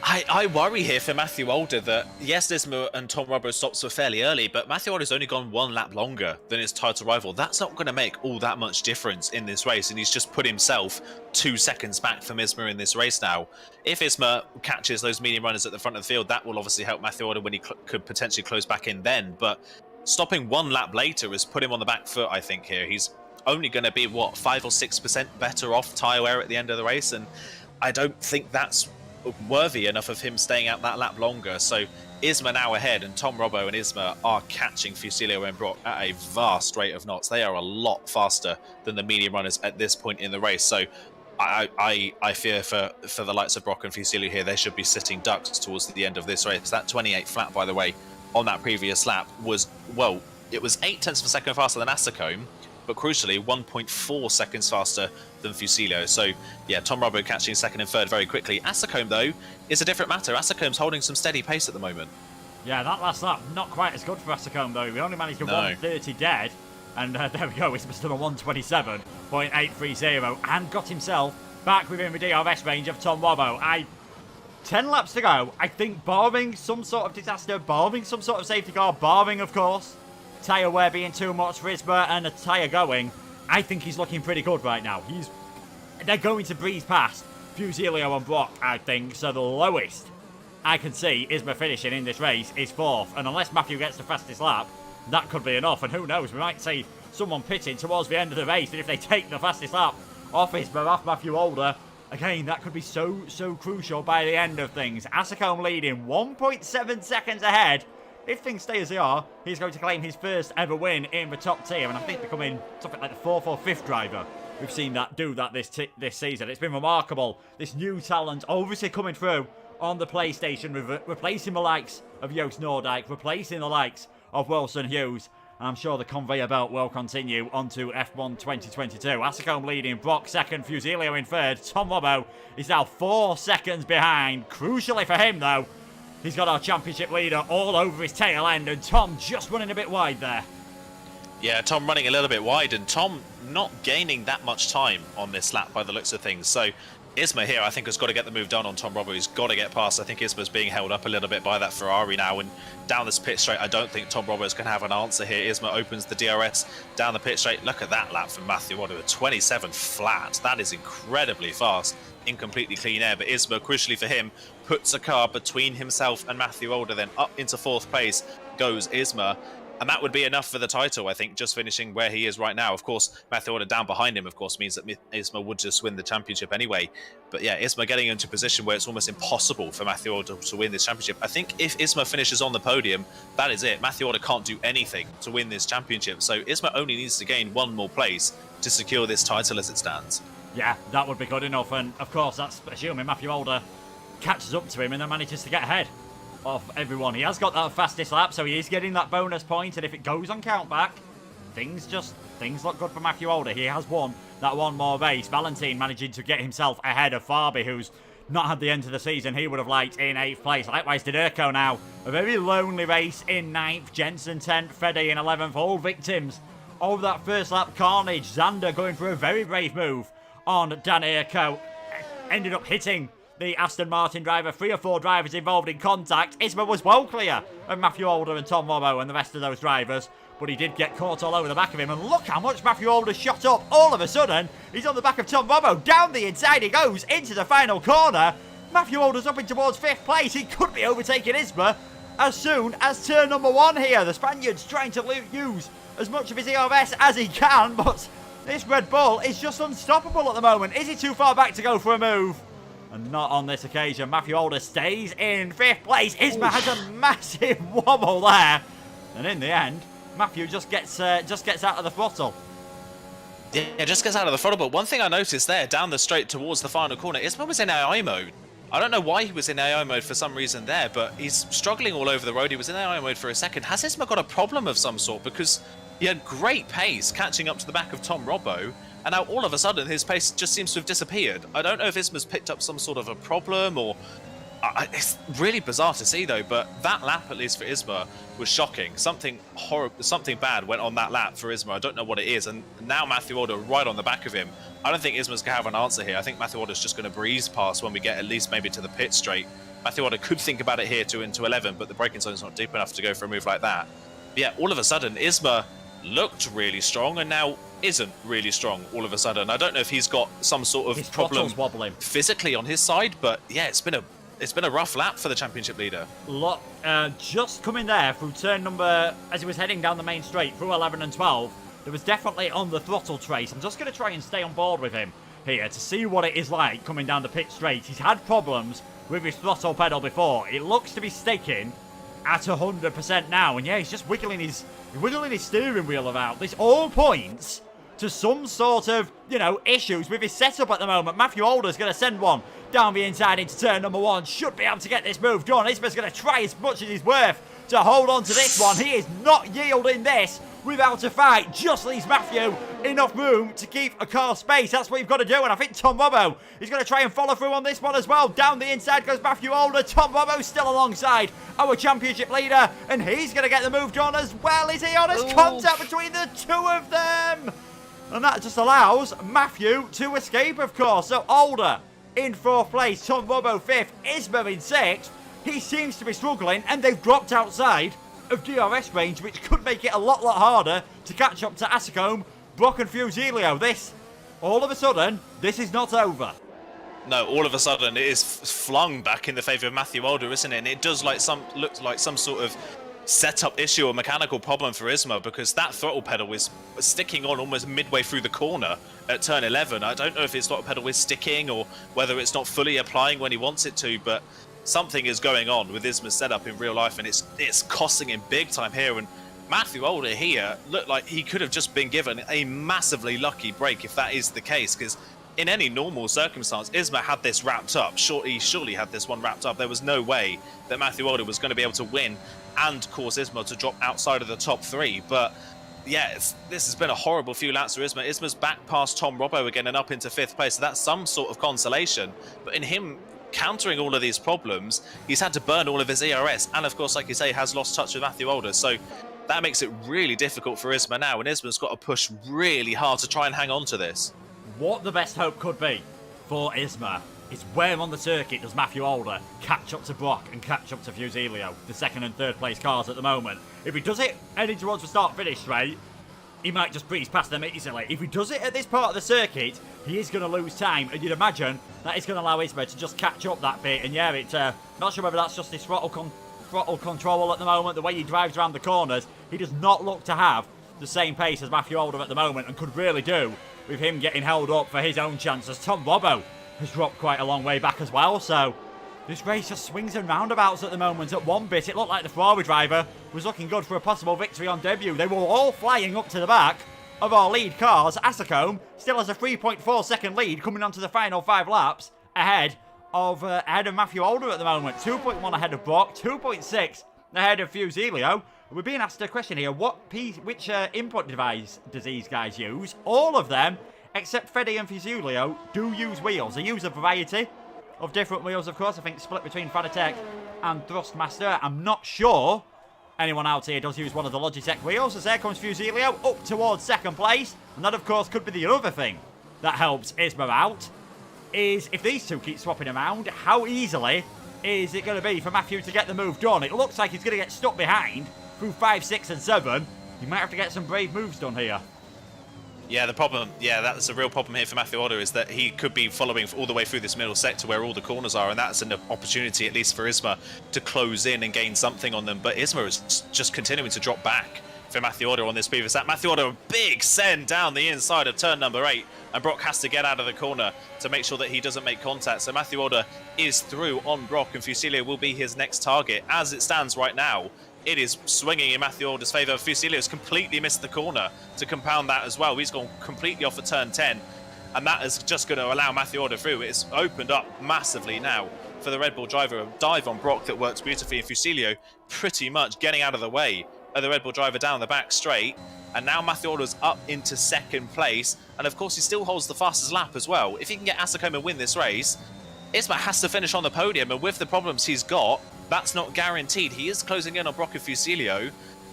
I worry here for Matthew Older that, yes, Isma and Tom Robbo's stops were fairly early, but Matthew Older's only gone 1 lap longer than his title rival. That's not going to make all that much difference in this race, and he's just put himself 2 seconds back from Isma in this race now. If Isma catches those medium runners at the front of the field, that will obviously help Matthew Older when he could potentially close back in then, but stopping 1 lap later has put him on the back foot, I think, here. He's only going to be, what, 5 or 6% better off tyre wear at the end of the race, and I don't think that's worthy enough of him staying out that lap longer. So Isma now ahead, and Tom Robbo and Isma are catching Fusilio and Brock at a vast rate of knots. They are a lot faster than the medium runners at this point in the race. So I fear for the likes of Brock and Fusilio here, they should be sitting ducks towards the end of this race. That 28th flat, by the way, on that previous lap was, well, it was 0.8 of a second faster than Asacombe, but crucially 1.4 seconds faster than Fusilio. So yeah, Tom Robbo catching second and third very quickly. Asacombe, though, is a different matter. Asacombe's holding some steady pace at the moment. Yeah, that last lap, not quite as good for Asacombe, though. We only managed to 130 dead, and there we go, he's still a 127.830, and got himself back within the DRS range of Tom Robbo. 10 laps to go. I think barring some sort of disaster, barring some sort of safety car, barring, of course, tyre wear being too much for Isma and a tyre going, I think he's looking pretty good right now. They're going to breeze past Fusilio and Brock, I think, so the lowest I can see Isma finishing in this race is 4th, and unless Matthew gets the fastest lap, that could be enough, and who knows, we might see someone pitting towards the end of the race, and if they take the fastest lap off Isma, off Matthew Older, again, that could be so crucial by the end of things. Asacombe leading 1.7 seconds ahead. If things stay as they are, he's going to claim his first ever win in the top tier, and I think becoming something like the 4th or 5th driver we've seen that do that this season. It's been remarkable. This new talent obviously coming through on the PlayStation, replacing the likes of Joost Noordijk, replacing the likes of Wilson Hughes. And I'm sure the conveyor belt will continue onto F1 2022. Asacombe leading, Brock second, Fusilio in third. Tom Robbo is now 4 seconds behind. Crucially for him, though, he's got our championship leader all over his tail end, and Tom just running a bit wide there. Yeah, Tom running a little bit wide, and Tom not gaining that much time on this lap by the looks of things. So Isma here, I think, has got to get the move done on Tom Robbo. He's got to get past. I think Isma's being held up a little bit by that Ferrari now, and down this pit straight, I don't think Tom Robbo's going to have an answer here. Isma opens the DRS down the pit straight. Look at that lap from Matthew Older, 27 flat. That is incredibly fast in completely clean air, but Isma, crucially for him, puts a car between himself and Matthew Older. Then up into 4th place goes Isma, and that would be enough for the title, I think, just finishing where he is right now. Of course, Matthew Older down behind him, of course, means that Isma would just win the championship anyway. But yeah, Isma getting into a position where it's almost impossible for Matthew Older to win this championship. I think if Isma finishes on the podium, that is it. Matthew Older can't do anything to win this championship. So Isma only needs to gain 1 more place to secure this title as it stands. Yeah, that would be good enough. And of course, that's assuming Matthew Older catches up to him and then manages to get ahead of everyone. He has got that fastest lap, so he is getting that bonus point, and if it goes on countback, things look good for Matthew Older. He has won that 1 more race. Valentine managing to get himself ahead of Farby, who's not had the end of the season he would have liked in 8th place. Likewise did Urko now. A very lonely race in 9th, Jensen 10th, Fede in 11th, all victims of that first lap carnage. Zander going for a very brave move on Dan Urko. Ended up hitting the Aston Martin driver. 3 or 4 drivers involved in contact. Isma was well clear of Matthew Older and Tom Robbo and the rest of those drivers, but he did get caught all over the back of him, and look how much Matthew Older shot up. All of a sudden, he's on the back of Tom Robbo. Down the inside he goes into the final corner. Matthew Older's up in towards 5th place. He could be overtaking Isma as soon as turn number 1 here. The Spaniard's trying to use as much of his ERS as he can, but this Red Bull is just unstoppable at the moment. Is he too far back to go for a move? And not on this occasion. Matthew Older stays in 5th place. Isma has a massive wobble there, and in the end, Matthew just gets out of the throttle. Yeah, just gets out of the throttle. But one thing I noticed there, down the straight towards the final corner, Isma was in AI mode. I don't know why he was in AI mode for some reason there, but he's struggling all over the road. He was in AI mode for a second. Has Isma got a problem of some sort? Because he had great pace catching up to the back of Tom Robbo, and now all of a sudden his pace just seems to have disappeared. I don't know if Isma's picked up some sort of a problem, or it's really bizarre to see though, but that lap, at least for Isma, was shocking. Something horrible, something bad went on that lap for Isma. I don't know what it is, and now Matthew Older right on the back of him. I don't think Isma's going to have an answer here. I think Matthew Older's just going to breeze past when we get at least maybe to the pit straight. Matthew Alder could think about it here to into 11, but the braking zone's not deep enough to go for a move like that. But yeah, all of a sudden, Isma looked really strong and now isn't really strong all of a sudden. I don't know if he's got some sort of His problem throttle's wobbling. physically on his side, but yeah, it's been a rough lap for the championship leader. Look, just coming there through turn number, as he was heading down the main straight through 11 and 12, there was definitely on the throttle trace. I'm just going to try and stay on board with him here to see what it is like coming down the pit straight. He's had problems with his throttle pedal before. It looks to be sticking at 100% now, and yeah, he's just wiggling his steering wheel about. This all points to some sort of, you know, issues with his setup at the moment. Matthew Alder's going to send one down the inside into turn number 1. Should be able to get this move done. Isma's going to try as much as he's worth to hold on to this one. He is not yielding this without a fight. Just leaves Matthew enough room to keep a car space. That's what you've got to do, and I think Tom Robbo is going to try and follow through on this one as well. Down the inside goes Matthew Alder. Tom Robbo still alongside our championship leader, and he's going to get the move done as well. Is he on? There's contact between the two of them, and that just allows Matthew to escape, of course. So Alder in 4th place, Tom Robbo 5th, Isma in 6th. He seems to be struggling, and they've dropped outside of DRS range, which could make it a lot harder to catch up to Asicombe, Brock and Fusilio. All of a sudden, this is not over. No, all of a sudden it is flung back in the favour of Matthew Alder, isn't it? And it does look like some sort of setup issue or mechanical problem for Isma, because that throttle pedal is sticking on almost midway through the corner at turn 11. I don't know if his throttle pedal is sticking or whether it's not fully applying when he wants it to, but something is going on with Isma's setup in real life, and it's costing him big time here. And Matthew Alder here looked like he could have just been given a massively lucky break if that is the case, because in any normal circumstance, Isma had this wrapped up. He surely had this one wrapped up. There was no way that Matthew Alder was going to be able to win and cause Isma to drop outside of the top 3. But yeah, this has been a horrible few laps for Isma. Isma's back past Tom Robbo again and up into 5th place, so that's some sort of consolation. But in him countering all of these problems, he's had to burn all of his ERS, and of course, like you say, has lost touch with Matthew Alder. So that makes it really difficult for Isma now, and Isma's got to push really hard to try and hang on to this. What the best hope could be for Isma is where on the circuit does Matthew Alder catch up to Brock and catch up to Fusilio, the 2nd and 3rd place cars at the moment. If he does it heading towards the start-finish straight, he might just breeze past them easily. If he does it at this part of the circuit, he is going to lose time, and you'd imagine that is going to allow Isma to just catch up that bit. And yeah, it's not sure whether that's just his throttle control at the moment, the way he drives around the corners. He does not look to have the same pace as Matthew Alder at the moment, and could really do with him getting held up for his own chances. Tom Robbo has dropped quite a long way back as well, so this race just swings and roundabouts at the moment. At one bit, it looked like the Ferrari driver was looking good for a possible victory on debut. They were all flying up to the back of our lead cars. Asicombe still has a 3.4 second lead coming onto the final 5 laps ahead of Matthew Alder at the moment. 2.1 ahead of Brock, 2.6 ahead of Fusilio. We're being asked a question here. Which input device does these guys use? All of them, except Freddy and Fusilio, do use wheels. They use a variety of different wheels, of course. I think split between Fanatec and Thrustmaster. I'm not sure anyone out here does use one of the Logitech wheels, as there comes Fusilio up towards 2nd place. And that, of course, could be the other thing that helps Isma out, is if these two keep swapping around, how easily is it going to be for Matthew to get the move done? It looks like he's going to get stuck behind through 5, 6 and 7. He might have to get some brave moves done here. Yeah, that's a real problem here for Matthew Alder, is that he could be following all the way through this middle sector where all the corners are, and that's an opportunity, at least for Isma, to close in and gain something on them. But Isma is just continuing to drop back for Matthew Alder on this previous lap. Matthew Alder, a big send down the inside of turn number 8, and Brock has to get out of the corner to make sure that he doesn't make contact. So Matthew Alder is through on Brock, and Fusilio will be his next target. As it stands right now, it is swinging in Matthew Alder's favour. Fusilio's completely missed the corner to compound that as well. He's gone completely off at turn 10, and that is just going to allow Matthew Alder through. It's opened up massively now for the Red Bull driver. A dive on Brock that works beautifully, and Fusilio pretty much getting out of the way of the Red Bull driver down the back straight. And now Matthew Alder's up into 2nd place, and of course he still holds the fastest lap as well. If he can get Asicombe and win this race, Isma has to finish on the podium, and with the problems he's got, that's not guaranteed. He is closing in on Brock and Fusilio,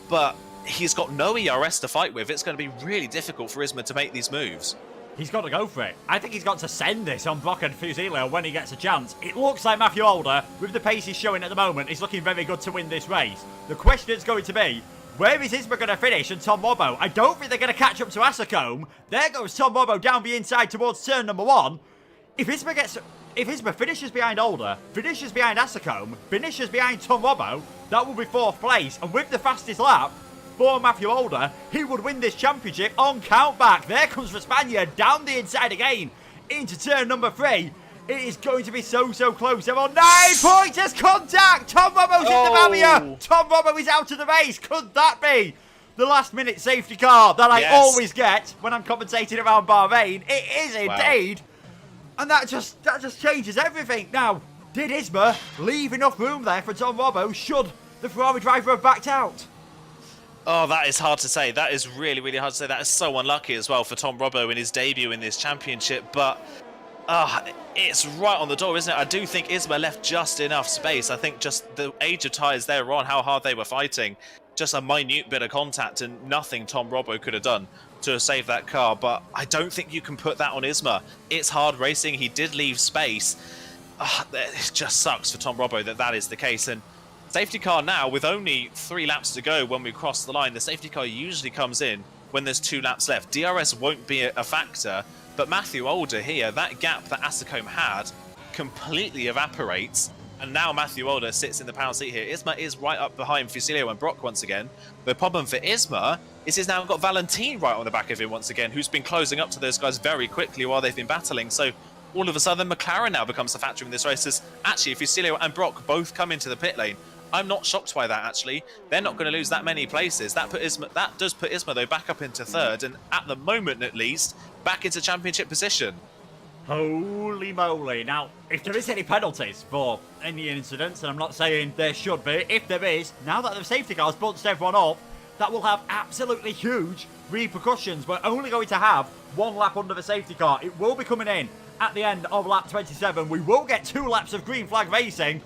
but he's got no ERS to fight with. It's going to be really difficult for Isma to make these moves. He's got to go for it. I think he's got to send this on Brock and Fusilio when he gets a chance. It looks like Matthew Alder, with the pace he's showing at the moment, is looking very good to win this race. The question is going to be, where is Isma going to finish and Tom Robbo? I don't think they're going to catch up to Asacombe. There goes Tom Robbo down the inside towards turn number 1. If Isma finishes behind Alder, finishes behind Asacombe, finishes behind Tom Robbo, that will be 4th place. And with the fastest lap for Matthew Alder, he would win this championship on countback. There comes the Spaniard down the inside again into turn number 3. It is going to be so close. They're on 9 points as contact. Tom Robbo's in the barrier. Tom Robbo is out of the race. Could that be the last minute safety car that I always get when I'm commentating around Bahrain? It is indeed. And that just changes everything. Now, did Isma leave enough room there for Tom Robbo should the Ferrari driver have backed out? Oh, that is hard to say. That is really hard to say. That is so unlucky as well for Tom Robbo in his debut in this championship. But it's right on the door, isn't it? I do think Isma left just enough space. I think just the age of tyres they were on, how hard they were fighting, just a minute bit of contact and nothing Tom Robbo could have done to save that car. But I don't think you can put that on Isma. It's hard racing. He did leave space. It just sucks for Tom Robbo that is the case. And safety car now, with only 3 laps to go when we cross the line, the safety car usually comes in when there's 2 laps left. DRS won't be a factor, but Matthew Alder here, that gap that Asacombe had completely evaporates, and now Matthew Alder sits in the power seat here. Isma is right up behind Fusilio and Brock once again. The problem for Isma is he's now got Valentin right on the back of him once again, who's been closing up to those guys very quickly while they've been battling. So all of a sudden, McLaren now becomes the factor in this race, as actually Fusilio and Brock both come into the pit lane. I'm not shocked by that, actually. They're not going to lose that many places. That does put Isma, though, back up into 3rd, and at the moment, at least, back into championship position. Holy moly. Now, if there is any penalties for any incidents, and I'm not saying there should be, if there is, now that the safety car's bunched everyone up, that will have absolutely huge repercussions. We're only going to have 1 lap under the safety car. It will be coming in at the end of lap 27. We will get 2 laps of green flag racing.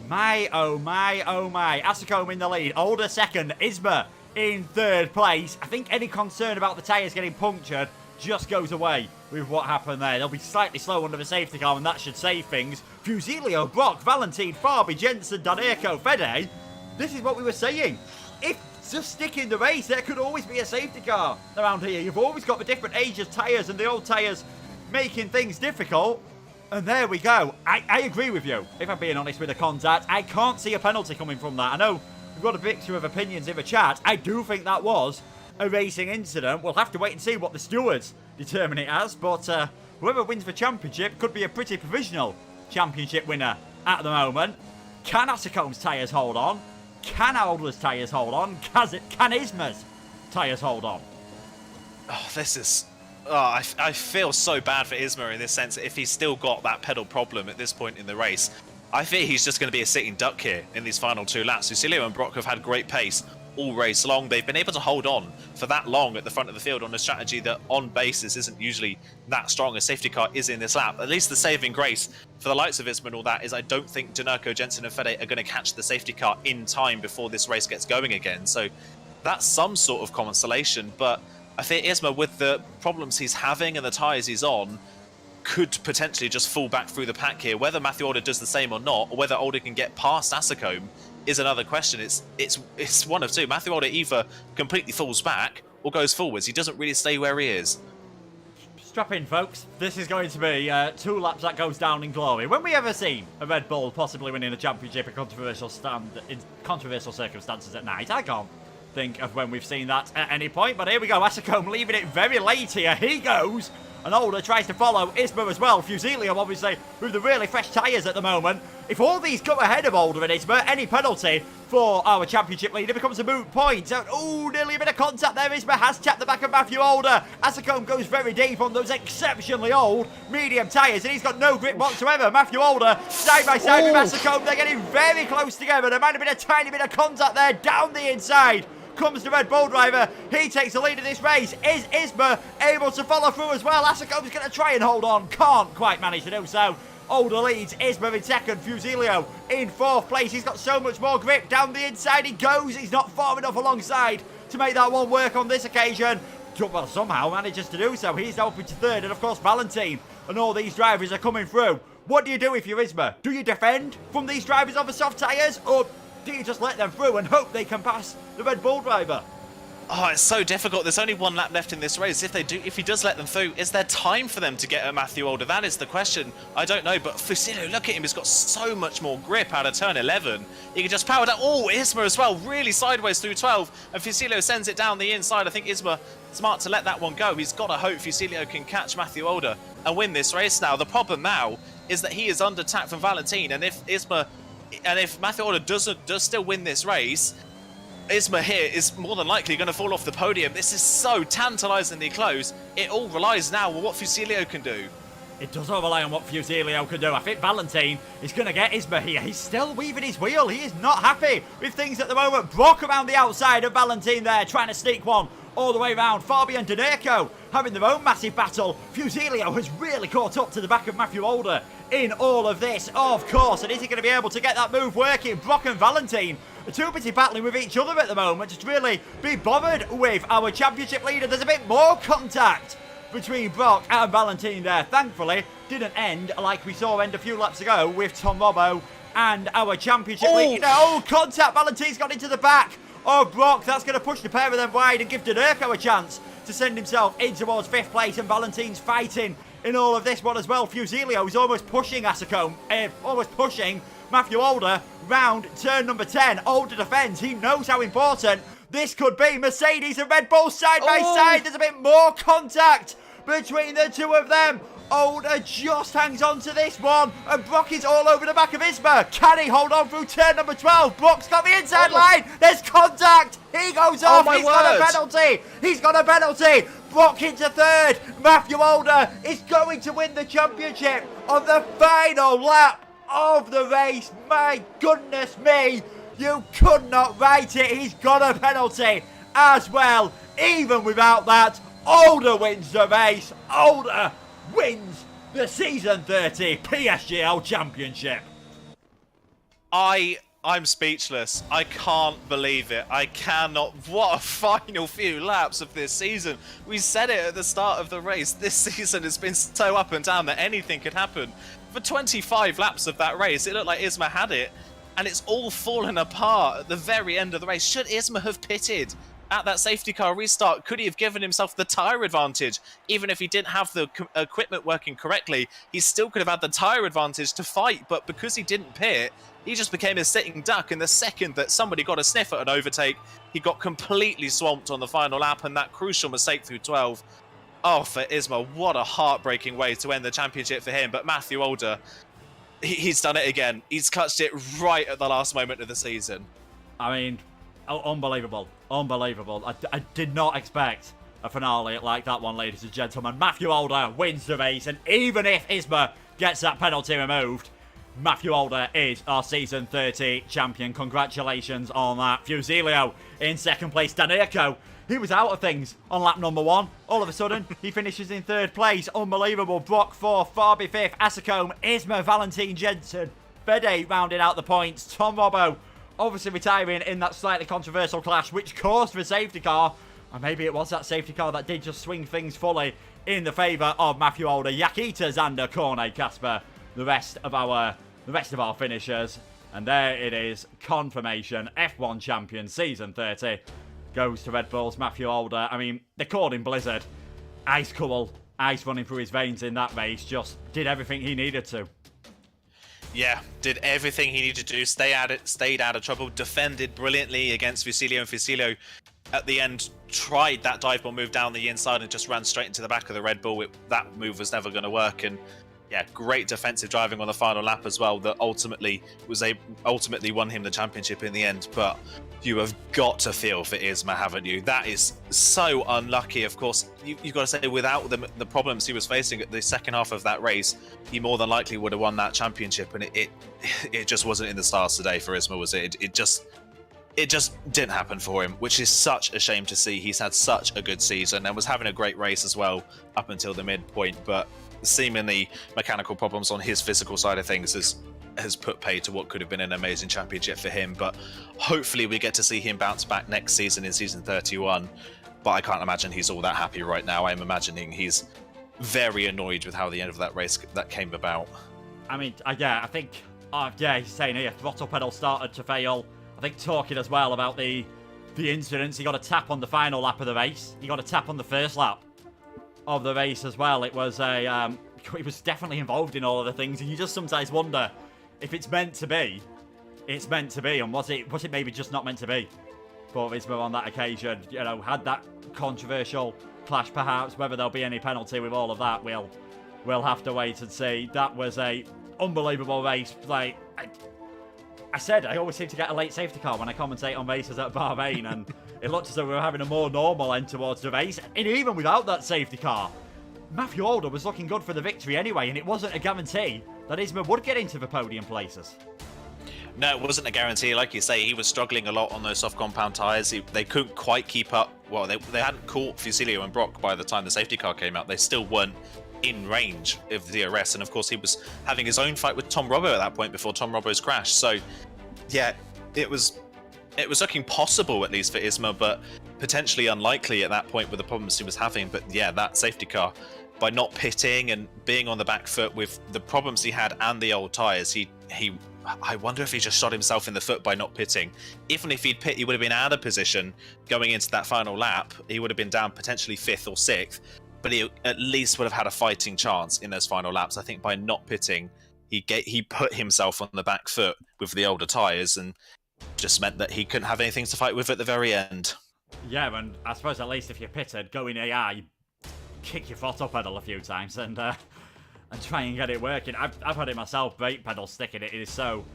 My, oh my, oh my. Asacombe in the lead. Alder 2nd. Isma in 3rd place. I think any concern about the tyres getting punctured just goes away with what happened there. They'll be slightly slow under the safety car, and that should save things. Fusilio, Brock, Valentin, Fabi, Jensen, Danico, Fede. This is what we were saying. If just stick in the race, there could always be a safety car around here. You've always got the different age of tyres and the old tyres making things difficult. And there we go. I agree with you, if I'm being honest with the contact. I can't see a penalty coming from that. I know we've got a mixture of opinions in the chat. I do think that was a racing incident. We'll have to wait and see what the stewards determine it as. But whoever wins the championship could be a pretty provisional championship winner at the moment. Can Asacombe's tyres hold on? Can Alder's tyres hold on? Can Isma's tyres hold on? Oh, this is... Oh, I feel so bad for Isma in this sense. If he's still got that pedal problem at this point in the race, I think he's just going to be a sitting duck here in these final 2 laps. Fusilio and Brock have had great pace all race long. They've been able to hold on for that long at the front of the field on a strategy that on basis isn't usually that strong. A safety car is in this lap. At least the saving grace for the likes of Isma and all that is I don't think Danico, Jensen and Fede are going to catch the safety car in time before this race gets going again. So that's some sort of consolation, but I think Isma, with the problems he's having and the tyres he's on, could potentially just fall back through the pack here. Whether Matthew Alder does the same or not, or whether Alder can get past Asacombe, is another question. It's one of two. Matthew Alder either completely falls back or goes forwards. He doesn't really stay where he is. Strap in, folks. This is going to be 2 laps that goes down in glory. When we ever seen a Red Bull possibly winning a championship in controversial circumstances at night? I can't think of when we've seen that at any point, but here we go. Asacombe leaving it very late here. He goes, and Alder tries to follow. Isma as well. Fusilio obviously with the really fresh tyres at the moment. If all these come ahead of Alder and Isma, any penalty for our championship leader becomes a moot point. So, nearly a bit of contact there. Isma has tapped the back of Matthew Alder. Asacombe goes very deep on those exceptionally old medium tyres, and he's got no grip whatsoever. Matthew Alder side by side with Asacombe. They're getting very close together. There might have been a tiny bit of contact there down the inside. Comes the Red Bull driver. He takes the lead of this race. Is Isma able to follow through as well? Asacombe's going to try and hold on. Can't quite manage to do so. Alder leads. Isma in 2nd. Fusilio in 4th place. He's got so much more grip. Down the inside he goes. He's not far enough alongside to make that one work on this occasion. well, somehow manages to do so. He's open to third, and of course Valentine and all these drivers are coming through. What do you do if you're Isma? Do you defend from these drivers on the soft tyres, or do you just let them through and hope they can pass the Red Bull driver? Oh, it's so difficult. There's only one lap left in this race. If he does let them through, is there time for them to get at Matthew Older? That is the question. I don't know, but Fusillo, look at him. He's got so much more grip out of turn 11. He can just power down. Oh, Isma as well, really sideways through 12. And Fusillo sends it down the inside. I think Isma smart to let that one go. He's got to hope Fusillo can catch Matthew Older and win this race now. The problem now is that he is under attack from Valentine. And if Matthew Older does still win this race, Isma here is more than likely going to fall off the podium. This is so tantalisingly close. It all relies now on what Fusillo can do. It does all rely on what Fusillo can do. I think Valentine is going to get Isma here. He's still weaving his wheel. He is not happy with things at the moment. Brock around the outside of Valentine there, trying to sneak one all the way around. Fabian Donerco having their own massive battle. Fusillo has really caught up to the back of Matthew Older in all of this, of course. And is he going to be able to get that move working? Brock and Valentine are too busy battling with each other at the moment to really be bothered with our championship leader. There's a bit more contact between Brock and Valentine there. Thankfully, didn't end like we saw end a few laps ago with Tom Robbo and our championship leader. No, contact. Valentine's got into the back of Brock. That's going to push the pair of them wide and give Donerco a chance to send himself in towards 5th place. And Valentine's fighting in all of this one as well. Fusillo is almost pushing almost pushing Matthew Older round turn number 10. Older defends. He knows how important this could be. Mercedes and Red Bull side by side. There's a bit more contact between the two of them. Older just hangs on to this one, and Brock is all over the back of Isma. Can he hold on through turn number 12? Brock's got the inside line. There's contact. He goes off. He's got a penalty. He's got a penalty. Brock into third. Matthew Older is going to win the championship on the final lap of the race. My goodness me. You could not write it. He's got a penalty as well. Even without that, Older wins the race. Older wins the season 30 PSGL championship. I'm speechless. I can't believe it. I cannot. What a final few laps of this season. We said it at the start of the race. This season has been so up and down that anything could happen. For 25 laps of that race, it looked like Isma had it, and it's all fallen apart at the very end of the race. Should Isma have pitted at that safety car restart? Could he have given himself the tyre advantage? Even if he didn't have the equipment working correctly, he still could have had the tyre advantage to fight. But because he didn't pit, he just became a sitting duck. And the second that somebody got a sniff at an overtake, he got completely swamped on the final lap, and that crucial mistake through 12. Oh, for Isma, what a heartbreaking way to end the championship for him. But Matthew Older, he's done it again. He's clutched it right at the last moment of the season. I mean, unbelievable. Unbelievable. I did not expect a finale like that one, ladies and gentlemen. Matthew Older wins the race, and even if Isma gets that penalty removed, Matthew Older is our season 30 champion. Congratulations on that. Fusillo in second place. Donerco, he was out of things on lap number 1. All of a sudden, he finishes in 3rd place. Unbelievable. Brock 4th, Farby 5th, Asacombe, Isma, Valentine, Jensen, Fede rounded out the points. Tom Robbo obviously retiring in that slightly controversial clash, which caused the safety car. And maybe it was that safety car that did just swing things fully in the favour of Matthew Older. Yakita, Zander, Cornet, Casper, the rest of our finishers. And there it is, confirmation. F1 champion season 30 goes to Red Bull's Matthew Older. I mean, they called him Blizzard. Ice cool, ice running through his veins in that race. Just did everything he needed to. Yeah, did everything he needed to do, stayed out of trouble, defended brilliantly against Fusillo, and Fusillo at the end tried that dive bomb move down the inside and just ran straight into the back of the Red Bull. That move was never going to work, and yeah, great defensive driving on the final lap as well that ultimately won him the championship in the end. But you have got to feel for Isma, haven't you? That is so unlucky. Of course, you've got to say, without the problems he was facing at the second half of that race, he more than likely would have won that championship, and it just wasn't in the stars today for Isma, was it? It just didn't happen for him, which is such a shame to see. He's had such a good season and was having a great race as well up until the midpoint, but seemingly mechanical problems on his physical side of things has put pay to what could have been an amazing championship for him. But hopefully we get to see him bounce back next season in season 31 but I can't imagine he's all that happy right now. I'm imagining he's very annoyed with how the end of that race that came about. I mean, yeah, I think, he's saying here, throttle pedal started to fail. I think talking as well about the incidents, he got a tap on the final lap of the race. He got a tap on the first lap of the race as well. It was he was definitely involved in all of the things, and you just sometimes wonder if it's meant to be. It's meant to be, and was it maybe just not meant to be? But Isma on that occasion, you know, had that controversial clash perhaps. Whether there'll be any penalty with all of that, we'll have to wait and see. That was a unbelievable race. Like I said, I always seem to get a late safety car when I commentate on races at Bahrain, and it looked as though we were having a more normal end towards the race. And even without that safety car, Matthew Alder was looking good for the victory anyway, and it wasn't a guarantee that Isma would get into the podium places. No, it wasn't a guarantee. Like you say, he was struggling a lot on those soft compound tyres. They couldn't quite keep up. Well, they hadn't caught Fusilio and Brock by the time the safety car came out. They still weren't in range of the DRS, and of course he was having his own fight with Tom Robbo at that point before Tom Robbo's crash. So yeah, it was looking possible at least for Isma, but potentially unlikely at that point with the problems he was having. But yeah, that safety car, by not pitting and being on the back foot with the problems he had and the old tyres, I wonder if he just shot himself in the foot by not pitting. Even if he'd pit, he would have been out of position going into that final lap. He would have been down potentially 5th or 6th, but he at least would have had a fighting chance in those final laps. I think by not pitting, he put himself on the back foot with the older tyres, and just meant that he couldn't have anything to fight with at the very end. Yeah, and I suppose at least if you're pitted, go in AI, you kick your throttle pedal a few times and try and get it working. I've had it myself, brake pedal sticking. It is so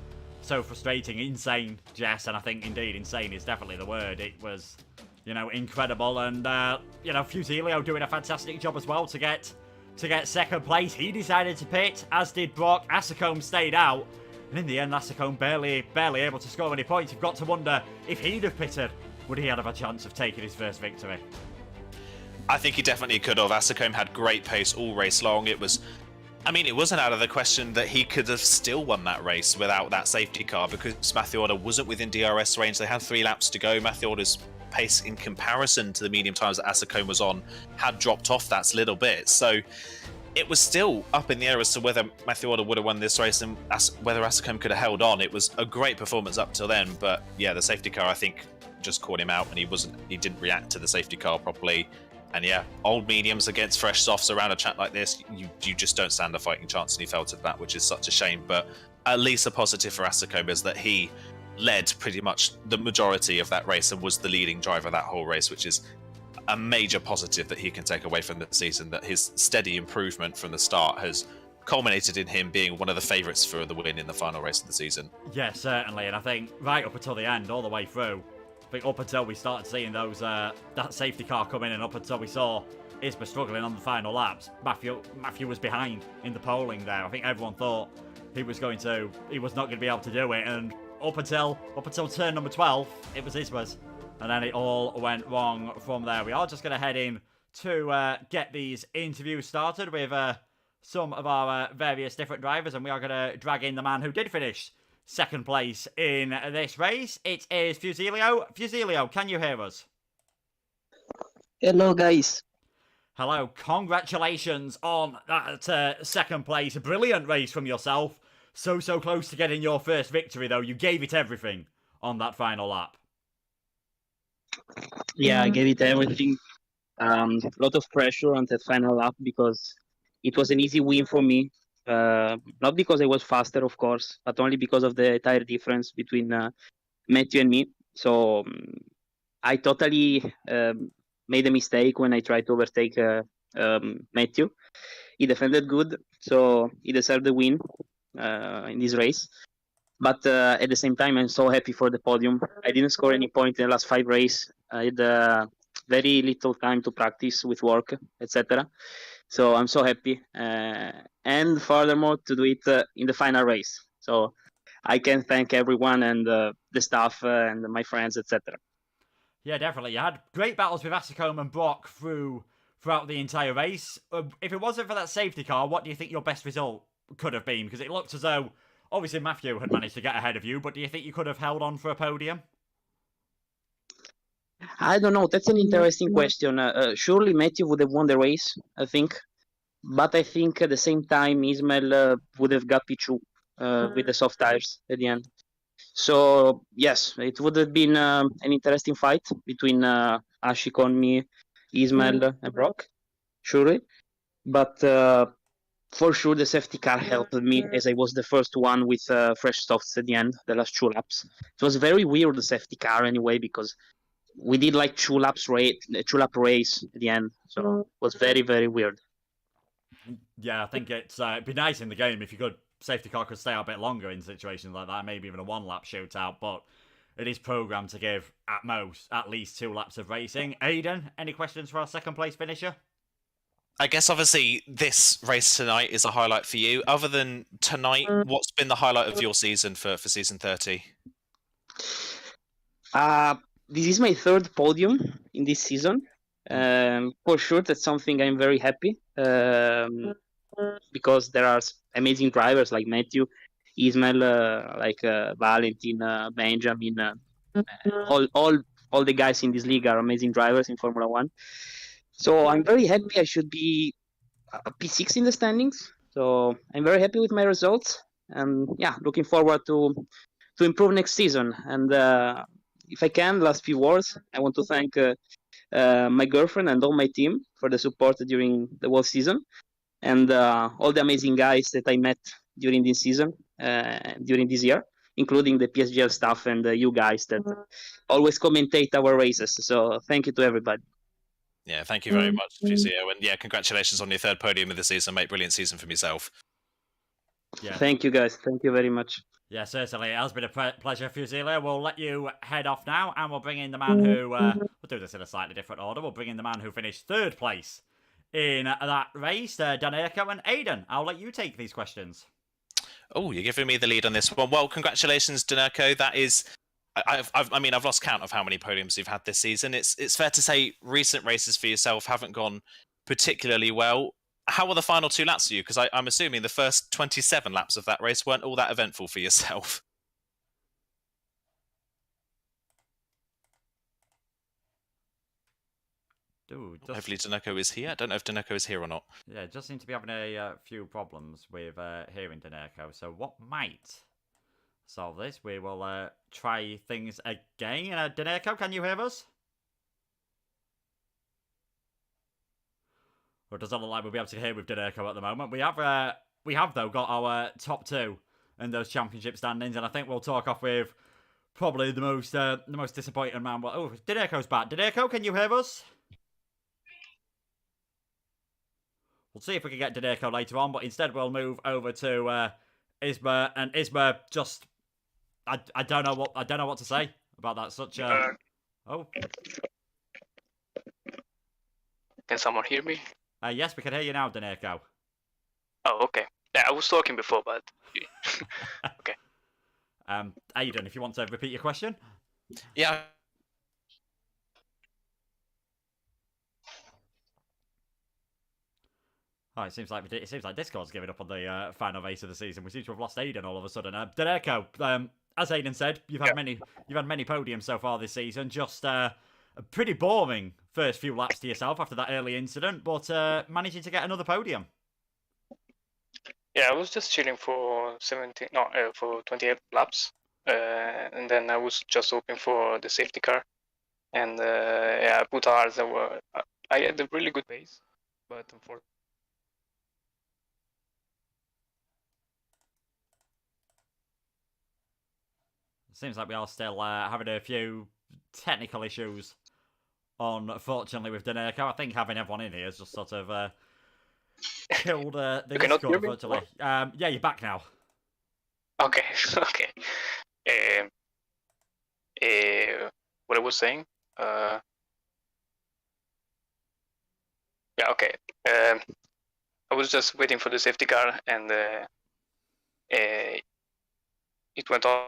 frustrating, insane, Jess, and I think indeed insane is definitely the word. It was, you know, incredible, and you know, Fusilio doing a fantastic job as well to get second place. He decided to pit, as did Brock. Asacombe stayed out, and in the end, Asacombe barely able to score any points. You've got to wonder if he'd have pitted, would he have a chance of taking his first victory? I think he definitely could have. Asacombe had great pace all race long. It wasn't out of the question that he could have still won that race without that safety car, because Matthew Alder wasn't within DRS range. They had 3 laps to go. Matthew Alder's pace in comparison to the medium times that Asacombe was on had dropped off that little bit. So it was still up in the air as to whether Matthew Alder would have won this race and whether Asacombe could have held on. It was a great performance up till then, but yeah, the safety car I think just caught him out, and he didn't react to the safety car properly. And yeah, old mediums against fresh softs around a track like this, you just don't stand a fighting chance, and he fell to that, which is such a shame. But at least a positive for Asacombe is that he led pretty much the majority of that race and was the leading driver that whole race, which is a major positive that he can take away from the season, that his steady improvement from the start has culminated in him being one of the favourites for the win in the final race of the season. Yeah, certainly, and I think right up until the end, all the way through, I think up until we started seeing those that safety car come in, and up until we saw Isma struggling on the final laps, Matthew was behind in the polling there. I think everyone thought he was not going to be able to do it, and up until turn number 12, it was Isma's, and then it all went wrong from there. We are just going to head in to get these interviews started with some of our various different drivers, and we are going to drag in the man who did finish second place in this race. It is Fusilio. Fusilio, can you hear us? Hello, guys. Hello. Congratulations on that second place. A brilliant race from yourself. So close to getting your first victory, though. You gave it everything on that final lap. Yeah, I gave it everything. A lot of pressure on that final lap because it was an easy win for me. Not because I was faster, of course, but only because of the tire difference between Matthew and me. So I totally made a mistake when I tried to overtake Matthew. He defended good, so he deserved the win in this race. But at the same time, I'm so happy for the podium. I didn't score any point in the last 5 races. I had very little time to practice with work, etc. So I'm so happy. And furthermore, to do it in the final race. So I can thank everyone and the staff and my friends, etc. Yeah, definitely. You had great battles with Asacombe and Brock throughout the entire race. If it wasn't for that safety car, what do you think your best result could have been? Because it looked as though, obviously, Matthew had managed to get ahead of you, but do you think you could have held on for a podium? I don't know. That's an interesting question. Surely Matthew would have won the race, I think. But I think at the same time, Ismail would have got Pichu with the soft tires at the end. So, yes, it would have been an interesting fight between Ashik on me, Ismail, and Brock, surely. But for sure, the safety car helped me as I was the first one with fresh softs at the end, the last 2 laps. It was very weird, the safety car, anyway, because we did like 2 lap race at the end. So it was very, very weird. Yeah, I think it'd be nice in the game if you could safety car could stay out a bit longer in situations like that, maybe even a 1 lap shootout, but it is programmed to give at least 2 laps of racing. Aiden, any questions for our second place finisher? I guess obviously this race tonight is a highlight for you. Other than tonight, what's been the highlight of your season for season 30? This is my third podium in this season. For sure, that's something I'm very happy because there are amazing drivers like Matthew, Ismail, Valentin, Benjamin. All the guys in this league are amazing drivers in Formula One. So I'm very happy. I should be P6 in the standings. So I'm very happy with my results, and yeah, looking forward to improve next season. And if I can, last few words, I want to thank my girlfriend and all my team for the support during the whole season, and all the amazing guys that I met during this season, during this year, including the PSGL staff and you guys that always commentate our races. So thank you to everybody. Yeah, thank you very much, Fusio. And yeah, congratulations on your third podium of the season, mate. Brilliant season from yourself. Yeah. Thank you, guys. Thank you very much. Yeah, certainly. It has been a pleasure, Fusilier. We'll let you head off now, and we'll bring in the man who... we'll do this in a slightly different order. We'll bring in the man who finished third place in that race, Danerko and Aiden. I'll let you take these questions. Oh, you're giving me the lead on this one. Well, congratulations, Danerko. That is... I've lost count of how many podiums you've had this season. It's fair to say recent races for yourself haven't gone particularly well. How were the final 2 laps for you? Because I'm assuming the first 27 laps of that race weren't all that eventful for yourself. Dude, hopefully Danerko is here. I don't know if Danerko is here or not. Yeah, just seem to be having a few problems with hearing Danerko. So what might solve this? We will try things again. Danerko, can you hear us? Or does it look like we'll be able to hear with Danerko at the moment? We have though got our top 2 in those championship standings, and I think we'll talk off with probably the most disappointing man. Well, oh, Danerko's back. Danerko, can you hear us? We'll see if we can get Danerko later on, but instead we'll move over to Isma, and Isma just I don't know what to say about that. Oh. Can someone hear me? Yes, we can hear you now, Danerko. Oh, okay. Yeah, I was talking before, but okay. Aiden, if you want to repeat your question. Yeah. Oh, it seems like Discord's giving up on the final race of the season. We seem to have lost Aiden all of a sudden. Danerko, as Aiden said, you've had many podiums so far this season. Just a pretty boring first few laps to yourself after that early incident, but managing to get another podium. Yeah, I was just chilling for 28 laps, and then I was just hoping for the safety car, and I put hard. I had a really good pace, but unfortunately. Seems like we are still having a few technical issues, unfortunately, with Danerko. I think having everyone in here has just sort of killed the Discord, unfortunately. Yeah, you're back now. Okay, okay. What I was saying? Yeah, okay. I was just waiting for the safety car, and it went on.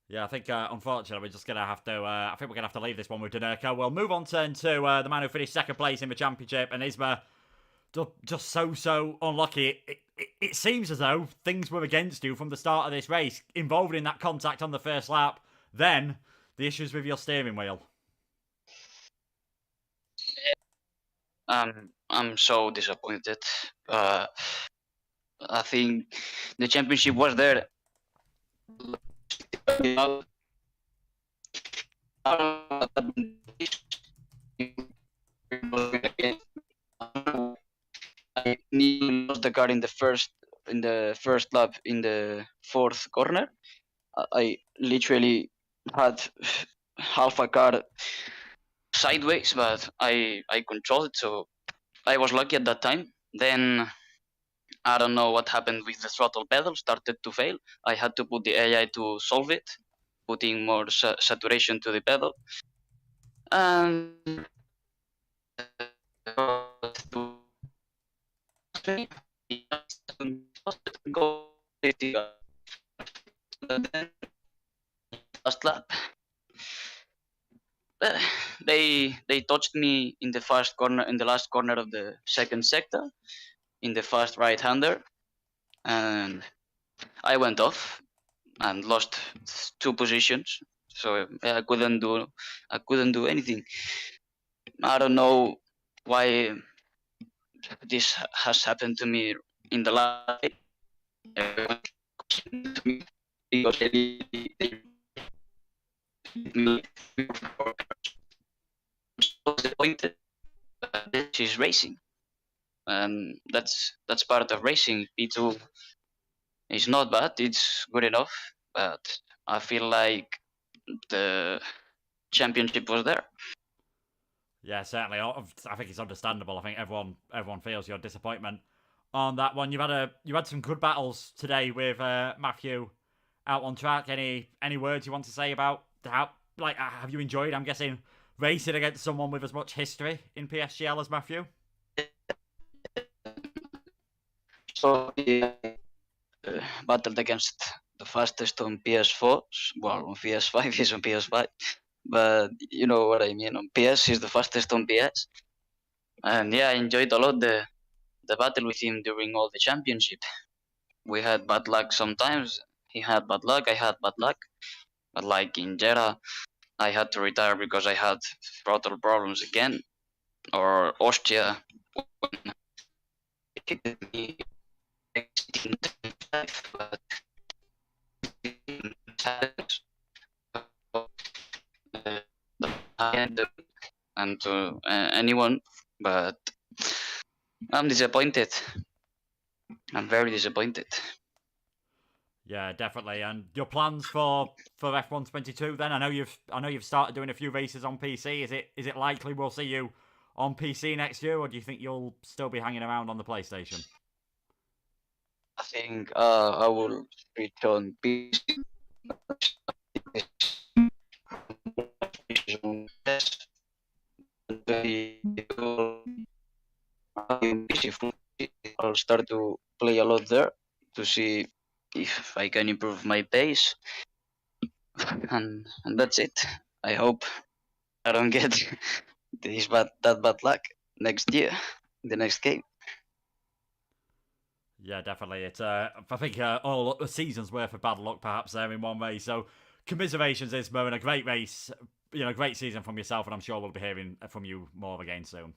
Yeah, I think, unfortunately, we're just going to have to... I think we're going to have to leave this one with Danerko. We'll move on to the man who finished second place in the championship, and Isma just so unlucky. It seems as though things were against you from the start of this race, involved in that contact on the first lap. Then the issues with your steering wheel. I'm so disappointed. I think the championship was there. I nearly lost the car in the first lap in the fourth corner. I literally had half a car sideways, but I controlled it, so I was lucky at that time. Then I don't know what happened with the throttle pedal, started to fail. I had to put the AI to solve it, putting more saturation to the pedal. And last lap. They touched me in the first corner, in the last corner of the second sector, in the fast right-hander, and I went off and lost 2 positions. So I couldn't do anything. I don't know why this has happened to me in the last day. Because disappointed. This is racing, and that's part of racing. P2 is not bad; it's good enough. But I feel like the championship was there. Yeah, certainly. I think it's understandable. I think everyone feels your disappointment on that one. You had some good battles today with Matthew out on track. Any words you want to say about how have you enjoyed? I'm guessing racing against someone with as much history in PSGL as Matthew. So battled against the fastest on PS4. Well, on PS5 is on PS5, but you know what I mean. On PS, he's the fastest on PS, and yeah, I enjoyed a lot the battle with him during all the championship. We had bad luck sometimes. He had bad luck. I had bad luck. But like in Jeddah, I had to retire because I had throttle problems again. Or Austria, when he hit me and to anyone, but I'm disappointed. I'm very disappointed. Yeah, definitely. And your plans for F1 22 then? I know you've started doing a few races on PC. Is it likely we'll see you on PC next year, or do you think you'll still be hanging around on the PlayStation? I think I will return PC. I'll start to play a lot there to see if I can improve my pace, and that's it. I hope I don't get that bad luck next year, the next game. Yeah, definitely. It's I think all the season's worth of bad luck perhaps there in one race. So commiserations, Isma, and a great race. Great season from yourself, and I'm sure we'll be hearing from you more again soon.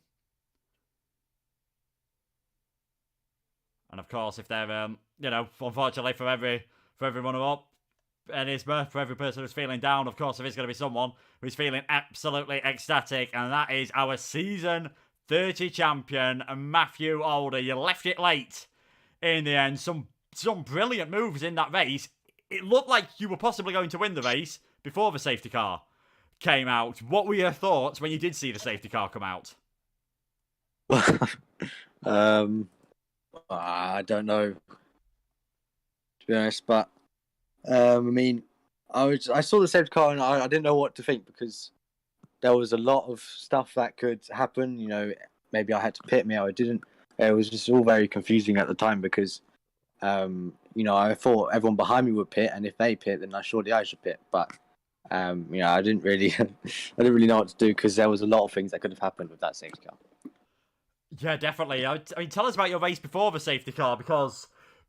And of course, if they're unfortunately for every runner up, and Isma, for every person who's feeling down, of course, there is going to be someone who's feeling absolutely ecstatic, and that is our season 30 champion, Matthew Alder. You left it late in the end. Some brilliant moves in that race. It looked like you were possibly going to win the race before the safety car came out. What were your thoughts when you did see the safety car come out? I don't know, to be honest, but I mean, I saw the safety car and I didn't know what to think because there was a lot of stuff that could happen. You know, maybe I had to pit, maybe I didn't. It was just all very confusing at the time because, I thought everyone behind me would pit, and if they pit, then surely I should pit. But I didn't really know what to do because there was a lot of things that could have happened with that safety car. Yeah, definitely. I mean, tell us about your race before the safety car, because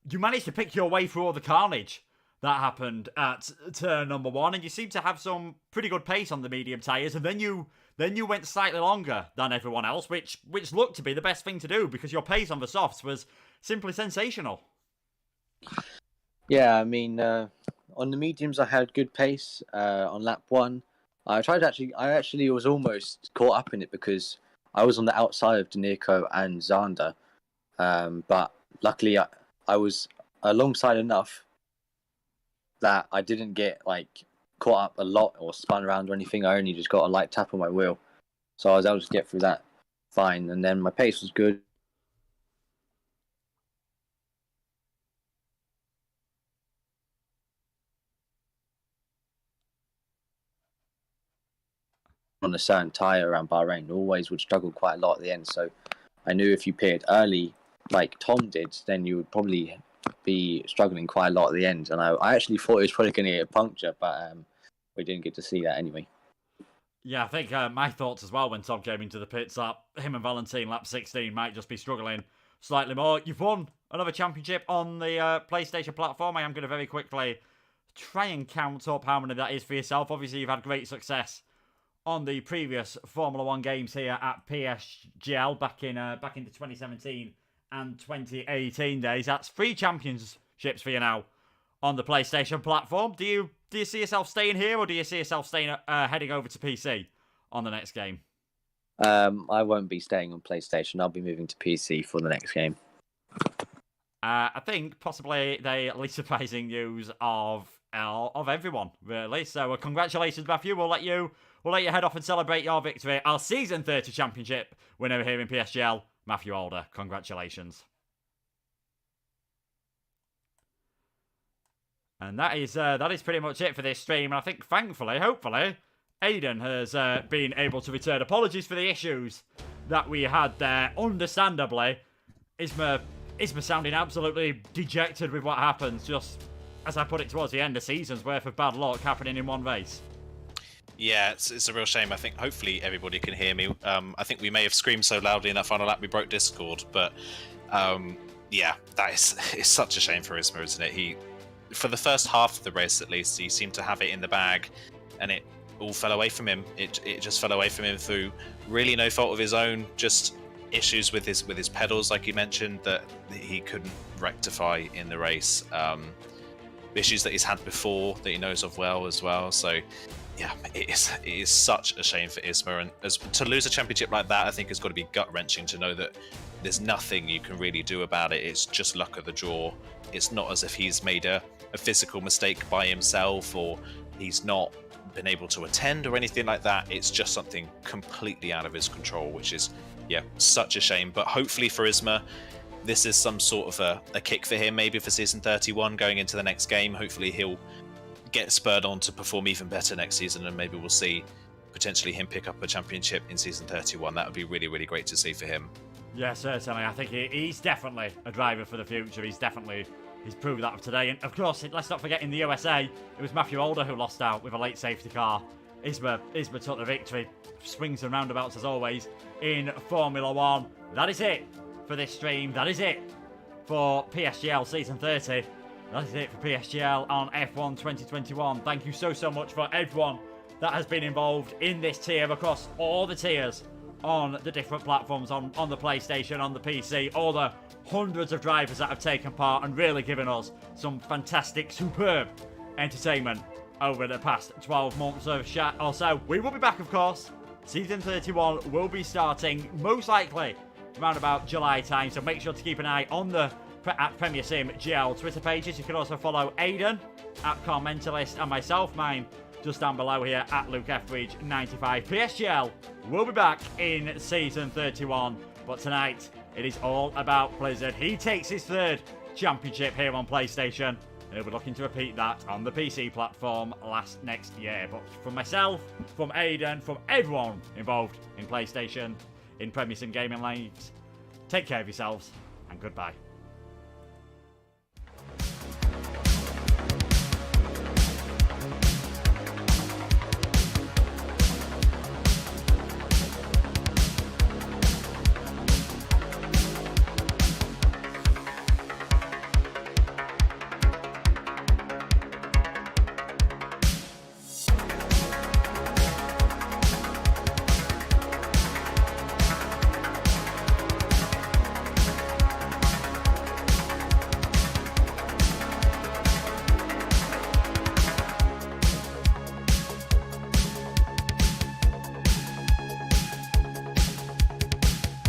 you managed to pick your way through all the carnage that happened at turn number 1, and you seem to have some pretty good pace on the medium tyres, and then you went slightly longer than everyone else, which looked to be the best thing to do, because your pace on the softs was simply sensational. Yeah, I mean, on the mediums I had good pace. On lap 1, I actually was almost caught up in it because I was on the outside of Danico and Zander, but luckily I was alongside enough that I didn't get caught up a lot or spun around or anything. I only just got a light tap on my wheel, so I was able to get through that fine. And then my pace was good. On a certain tyre around Bahrain, always would struggle quite a lot at the end. So I knew if you pitted early, like Tom did, then you would probably be struggling quite a lot at the end. And I actually thought it was probably going to get a puncture, but we didn't get to see that anyway. Yeah, I think my thoughts as well when Tom came into the pits that him and Valentine lap 16 might just be struggling slightly more. You've won another championship on the PlayStation platform. I am going to very quickly try and count up how many that is for yourself. Obviously, you've had great success on the previous Formula 1 games here at PSGL back into 2017 and 2018 days. That's 3 championships for you now on the PlayStation platform. Do you see yourself staying here, or do you see yourself staying heading over to PC on the next game? I won't be staying on PlayStation. I'll be moving to PC for the next game. I think possibly the least surprising news of everyone, really. So congratulations, Matthew. We'll let you head off and celebrate your victory. Our season 30 championship winner here in PSGL, Matthew Alder. Congratulations. And that is pretty much it for this stream. And I think, thankfully, hopefully, Aiden has been able to return. Apologies for the issues that we had there. Understandably, Isma sounding absolutely dejected with what happens, just as I put it, towards the end of season's worth of bad luck happening in one race. Yeah, it's a real shame. I think hopefully everybody can hear me. I think we may have screamed so loudly in that final lap we broke Discord, but yeah, it's such a shame for Isma, isn't it? For the first half of the race at least, he seemed to have it in the bag, and it all fell away from him. It just fell away from him through really no fault of his own, just issues with his pedals, like you mentioned, that he couldn't rectify in the race. Issues that he's had before that he knows of well as well. So yeah, it is such a shame for Isma, and to lose a championship like that, I think it's got to be gut-wrenching to know that there's nothing you can really do about it. It's just luck of the draw. It's not as if he's made a physical mistake by himself, or he's not been able to attend or anything like that. It's just something completely out of his control, which is, yeah, such a shame. But hopefully for Isma, this is some sort of a kick for him, maybe for season 31 going into the next game. Hopefully he'll get spurred on to perform even better next season, and maybe we'll see potentially him pick up a championship in season 31. That would be really, really great to see for him. Yeah, certainly. I think he's definitely a driver for the future. He's proved that today. And of course, let's not forget, in the USA, it was Matthew Alder who lost out with a late safety car. Isma took the victory. Swings and roundabouts as always in Formula 1. That is it for this stream. That is it for PSGL Season 30. That is it for PSGL on F1 2021. Thank you so much for everyone that has been involved in this tier, across all the tiers on the different platforms, on the PlayStation, on the PC, all the hundreds of drivers that have taken part and really given us some fantastic, superb entertainment over the past 12 months or so. We will be back, of course. Season 31 will be starting most likely around about July time, so make sure to keep an eye on the at Premier Sim GL Twitter pages. You can also follow Aiden at Commentalist and myself, mine just down below here at Luke Etheridge 95. PSGL will be back in season 31, but tonight it is all about Blizzard. He takes his 3rd championship here on PlayStation, and he'll be looking to repeat that on the PC platform next year. But from myself, from Aiden, from everyone involved in PlayStation, in Premier Sim gaming leagues, take care of yourselves and goodbye.